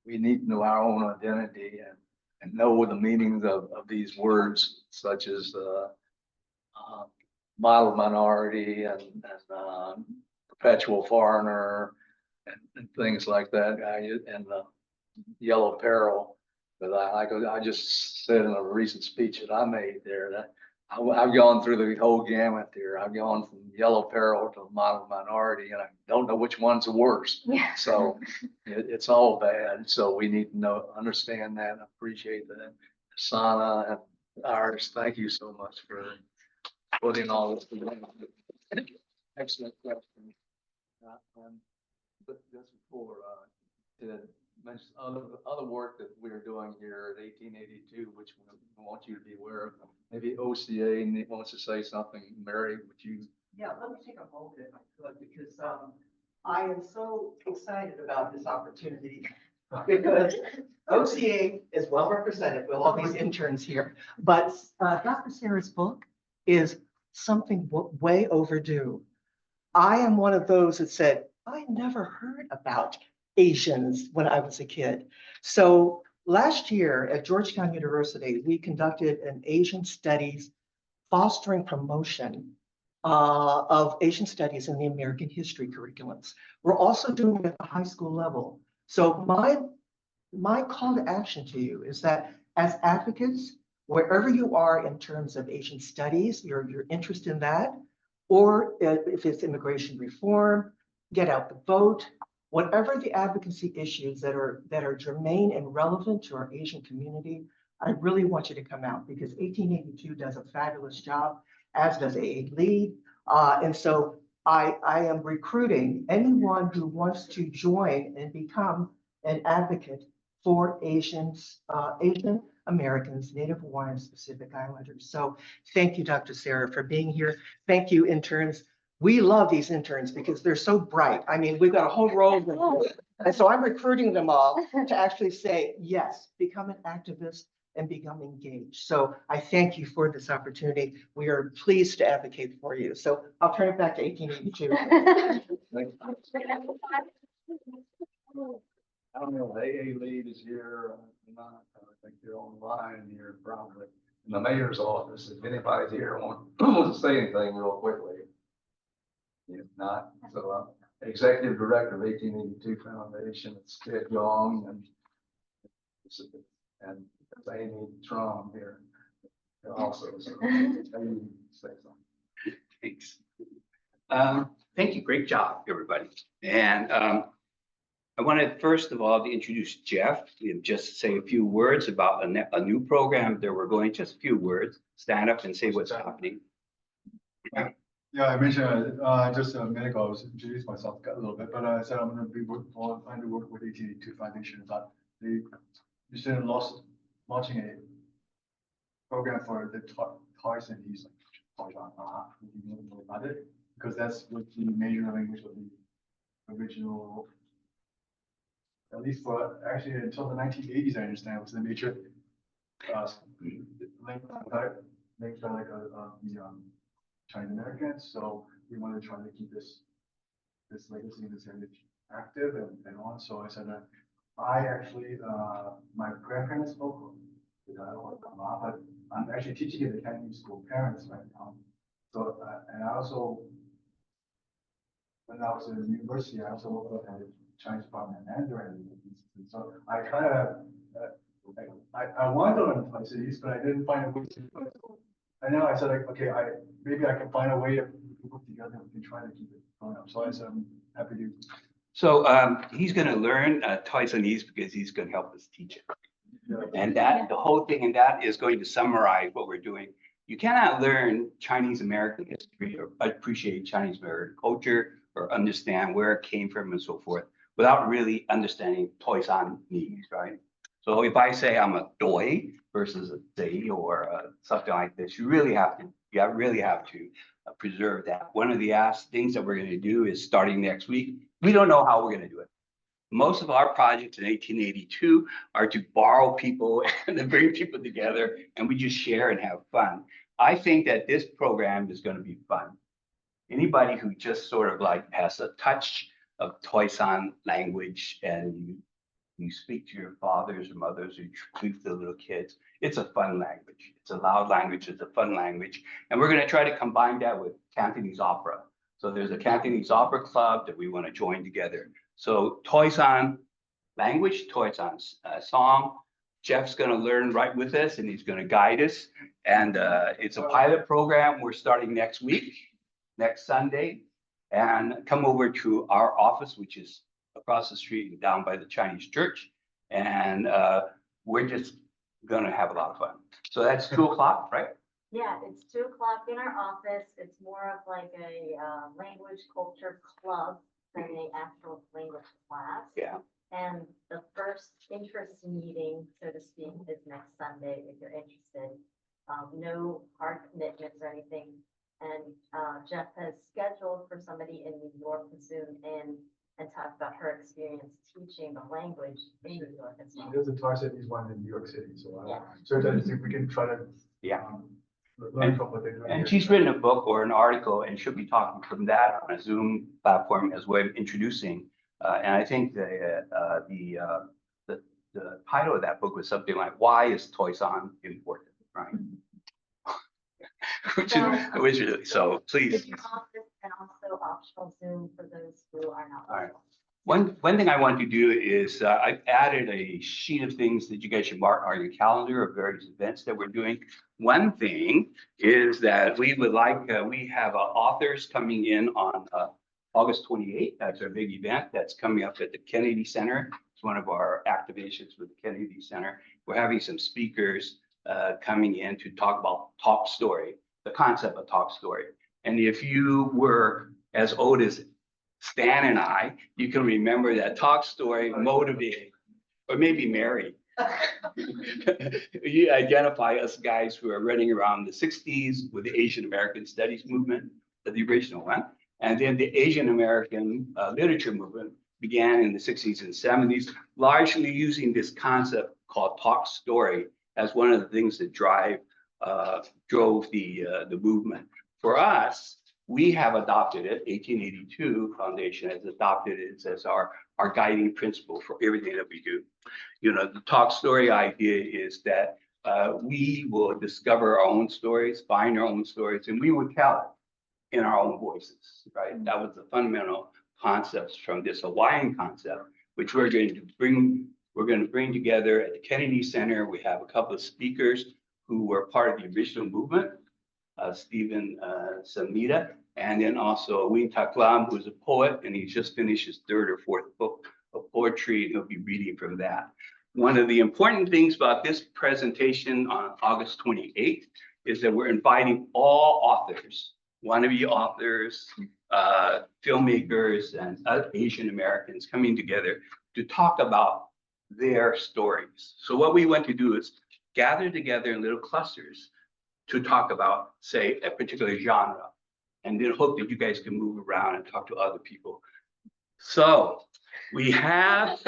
We need to know our own identity and know the meanings of these words, such as model minority and perpetual foreigner and things like that. And yellow peril. But I just said in a recent speech that I made there that I've gone through the whole gamut here. I've gone from yellow peril to model minority, and I don't know which one's worse. Yeah. So it's all bad. So we need to understand that, and appreciate that. Sana and Iris, thank you so much for putting all this together. Excellent question. But just before Ted mentioned other work that we're doing here at 1882, which we want you to be aware of. Maybe OCA wants to say something. Mary, would you? Yeah, let me take a moment if I could, because I am so excited about this opportunity. Because OCA is well represented with all these interns here, but Dr. Sarah's book is something way overdue. I am one of those that said, I never heard about Asians when I was a kid. So last year at Georgetown University, we conducted an Asian Studies fostering promotion of Asian Studies in the American history curriculums. We're also doing it at the high school level. So my call to action to you is that as advocates, wherever you are in terms of Asian Studies, your interest in that, or if it's immigration reform, get out the vote, whatever the advocacy issues that are germane and relevant to our Asian community, I really want you to come out, because 1882 does a fabulous job, as does AALEAD. And so I am recruiting anyone who wants to join and become an advocate for Asian Americans, Native Hawaiians, Pacific Islanders. So thank you, Dr. Sarah, for being here. Thank you, interns. We love these interns because they're so bright. I mean, we've got a whole row of them. And so I'm recruiting them all to actually say, yes, become an activist and become engaged. So I thank you for this opportunity. We are pleased to advocate for you. So I'll turn it back to 1882. I don't know, AALEAD is here, not, I think they're online here probably. In the mayor's office, if anybody's here wants to say anything real quickly. If not, so Executive Director of 1882 Foundation, it's Ted Young and Amy Trom here also. So maybe say something. Thanks. Thank you. Great job, everybody. And I wanted, first of all, to introduce Jeff and just say a few words about a new program that we're going, just a few words, stand up and say what's happening. Yeah, I mentioned just a minute ago, I was introduced myself a little bit, but I said I'm going to be trying to work with 1882 Foundation about the student launching a program for the toys and he's like, about it, because that's what the major language of the original, at least for, actually until the 1980s, I understand, was the major link type, linked by like the Chinese Americans. So we wanted to try to keep this legacy, this heritage active and on. So I said that I actually, my grandparents spoke the dialogue a lot, but I'm actually teaching at the Chinese school parents right now. So, and I also, when I was in university, I also worked at a Chinese department in Mandarin. And so I kind of, I wanted to learn places, but I didn't find a way to. And now I said, like, okay, maybe I can find a way if we can work together, we can try to keep it going up. So I said, I'm happy to. So he's going to learn Taiwanese because he's going to help us teach it. And that the whole thing in that is going to summarize what we're doing. You cannot learn Chinese American history or appreciate Chinese American culture or understand where it came from and so forth without really understanding Taiwanese, right? So if I say I'm a doi versus a day or something like this, you really have to preserve that. One of the things that we're going to do is starting next week. We don't know how we're going to do it. Most of our projects in 1882 are to borrow people and then bring people together, and we just share and have fun. I think that this program is going to be fun. Anybody who just sort of like has a touch of Toisan language and you speak to your fathers or mothers or you speak to the little kids, it's a fun language. It's a loud language, it's a fun language. And we're going to try to combine that with Cantonese opera. So there's a Cantonese opera club that we want to join together. So Toisan language, Toisan song. Jeff's going to learn right with us and he's going to guide us. And it's a pilot program. We're starting next week, next Sunday. And come over to our office, which is across the street and down by the Chinese church. And we're just going to have a lot of fun. So that's 2 o'clock, right? Yeah, it's 2 o'clock in our office. It's more of like a language culture club than an actual language class. Yeah. And the first interest meeting, so to speak, is next Sunday if you're interested. No hard commitments or anything. And Jeff has scheduled for somebody in New York to zoom in and talk about her experience teaching the language in New York as well. There's a Taiwanese one in New York City, so Yeah. so that if we can try to learn from what they're doing. And here. she's written a book or an article and she'll be talking from that on a Zoom platform as way of introducing. And I think the title of that book was something like, "Why is Toisan important?" Right? which is really, so please. It's an office and also optional Zoom for those who are not. All right. One thing I want to do is I've added a sheet of things that you guys should mark on your calendar of various events that we're doing. One thing is that we would like, we have authors coming in on August 28th. That's our big event that's coming up at the Kennedy Center. It's one of our activations with the Kennedy Center. We're having some speakers coming in to talk about talk story, the concept of talk story. And if you were as old as Stan and I, you can remember that talk story motivated, or maybe Mary. You identify us guys who are running around the 60s with the Asian American Studies movement, the original one. And then the Asian American literature movement began in the 60s and 70s, largely using this concept called talk story as one of the things that drove the movement. For us, we have adopted it. 1882 Foundation has adopted it as our guiding principle for everything that we do. You know, the talk story idea is that we will discover our own stories, find our own stories, and we will tell it in our own voices, right? That was the fundamental concepts from this Hawaiian concept, which we're going to bring together at the Kennedy Center. We have a couple of speakers who were part of the original movement. Stephen Samita, and then also Wing Taklam, who's a poet, and he just finished his 3rd or 4th book of poetry, and he'll be reading from that. One of the important things about this presentation on August 28th is that we're inviting all authors, wannabe authors, filmmakers, and Asian Americans coming together to talk about their stories. So what we want to do is gather together in little clusters to talk about, say, a particular genre, and then hope that you guys can move around and talk to other people. So we have,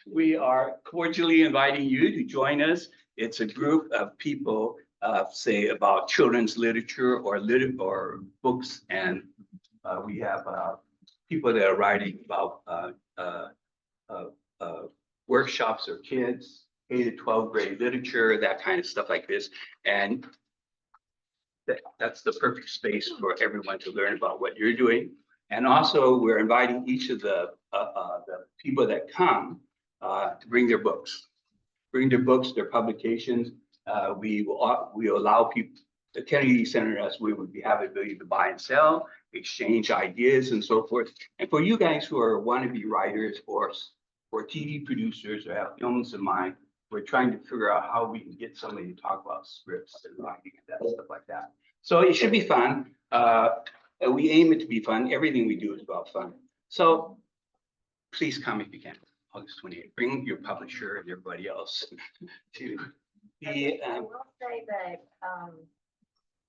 we are cordially inviting you to join us. It's a group of people, say about children's literature or books. And we have people that are writing about workshops or kids, K-12 grade literature, that kind of stuff like this. And that's the perfect space for everyone to learn about what you're doing. And also, we're inviting each of the people that come to bring their books. Bring their books, their publications. We allow people, the Kennedy Center, as we would have the ability to buy and sell, exchange ideas and so forth. And for you guys who are wannabe writers or TV producers or have films in mind, we're trying to figure out how we can get somebody to talk about scripts and writing and that stuff like that. So it should be fun. We aim it to be fun. Everything we do is about fun. So please come if you can. August 28th. Bring your publisher and everybody else to the. I will say that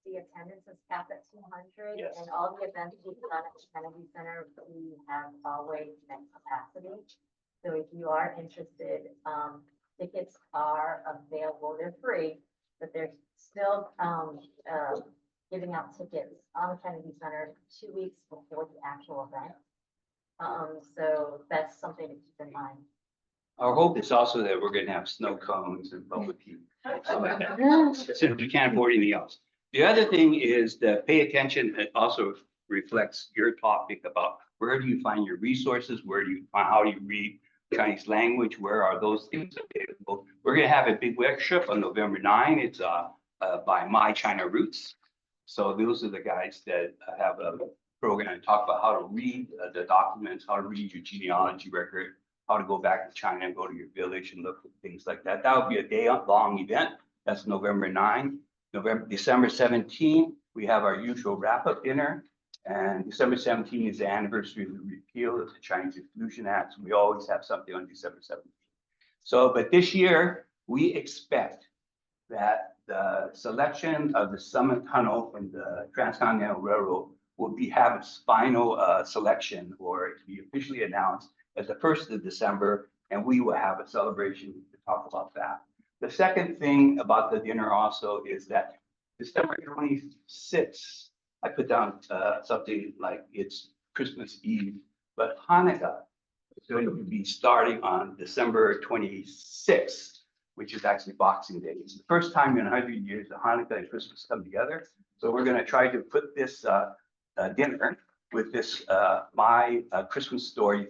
the attendance is capped at 200, Yes. and all the events we've done at the Kennedy Center, we have always met capacity. So if you are interested, tickets are available. They're free, but they're still giving out tickets on the Kennedy Center 2 weeks before the actual event. So that's something to keep in mind. Our hope is also that we're going to have snow cones and barbecue. Since we can't afford anything else. The other thing is that pay attention. It also reflects your topic about where do you find your resources? How do you read Chinese language? Where are those things available? We're going to have a big workshop on November 9. It's by My China Roots. So those are the guys that have a program to talk about how to read the documents, how to read your genealogy record, how to go back to China and go to your village and look at things like that. That would be a day-long event. That's November 9. December 17, we have our usual wrap-up dinner. And December 17 is the anniversary of the repeal of the Chinese Exclusion Act. So we always have something on December 17. So, but this year, we expect that the selection of the Summit Tunnel from the Transcontinental Railroad will have its final selection, or it be officially announced at the 1st of December, and we will have a celebration to talk about that. The second thing about the dinner also is that December 26th, I put down something like it's Christmas Eve, but Hanukkah is going to be starting on December 26th, which is actually Boxing Day. It's the first time in 100 years that Hanukkah and Christmas come together. So we're going to try to put this dinner with this My Christmas Story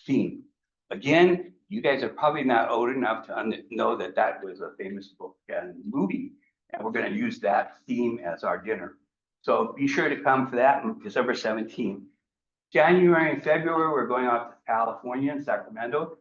theme. Again, you guys are probably not old enough to know that that was a famous book and movie, and we're going to use that theme as our dinner. So be sure to come for that on December 17th. January and February, we're going out to California and Sacramento.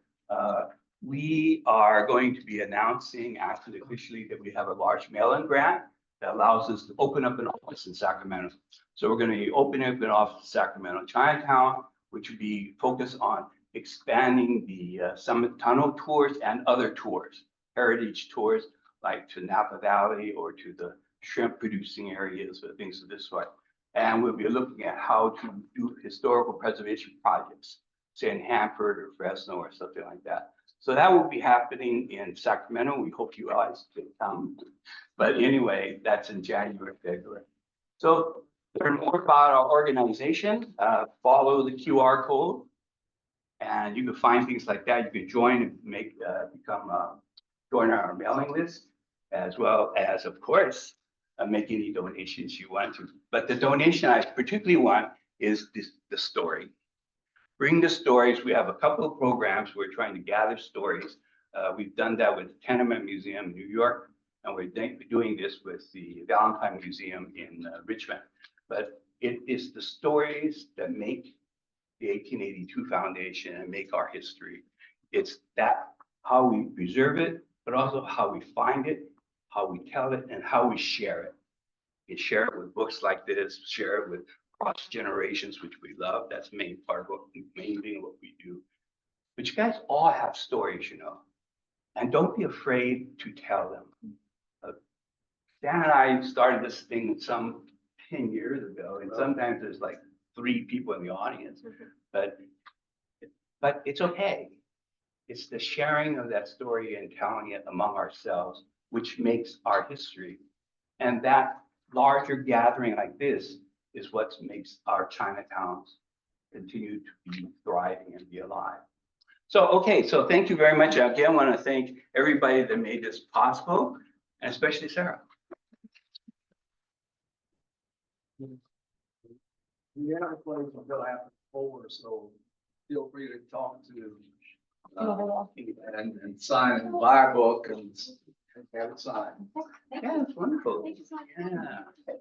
We are going to be announcing actually officially that we have a large mail-in grant that allows us to open up an office in Sacramento. So we're going to be opening up an office in Sacramento, Chinatown, which would be focused on expanding the Summit Tunnel tours and other tours, heritage tours, like to Napa Valley or to the shrimp producing areas or things of this sort. And we'll be looking at how to do historical preservation projects, say in Hanford or Fresno or something like that. So that will be happening in Sacramento. We hope you guys can come. But anyway, that's in January, February. So learn more about our organization, follow the QR code, and you can find things like that. You can join and join our mailing list, as well as, of course, make any donations you want to. But the donation I particularly want is the story. Bring the stories. We have a couple of programs. We're trying to gather stories. We've done that with the Tenement Museum in New York, and we're doing this with the Valentine Museum in Richmond. But it is the stories that make the 1882 Foundation and make our history. It's that how we preserve it, but also how we find it, how we tell it, and how we share it. We share it with books like this, share it with cross generations, which we love. That's the main part of main thing what we do. But you guys all have stories, you know, and don't be afraid to tell them. Dan and I started this thing some 10 years ago, and sometimes there's like 3 people in the audience, but it's okay. It's the sharing of that story and telling it among ourselves, which makes our history. And that larger gathering like this is what makes our Chinatowns continue to be thriving and be alive. So, okay, so thank you very much. Again, I want to thank everybody that made this possible, and especially Sarah. The airplanes will go after 4, so feel free to talk to and sign in my book and have it signed. Yeah, it's wonderful. Thank you so much. Yeah.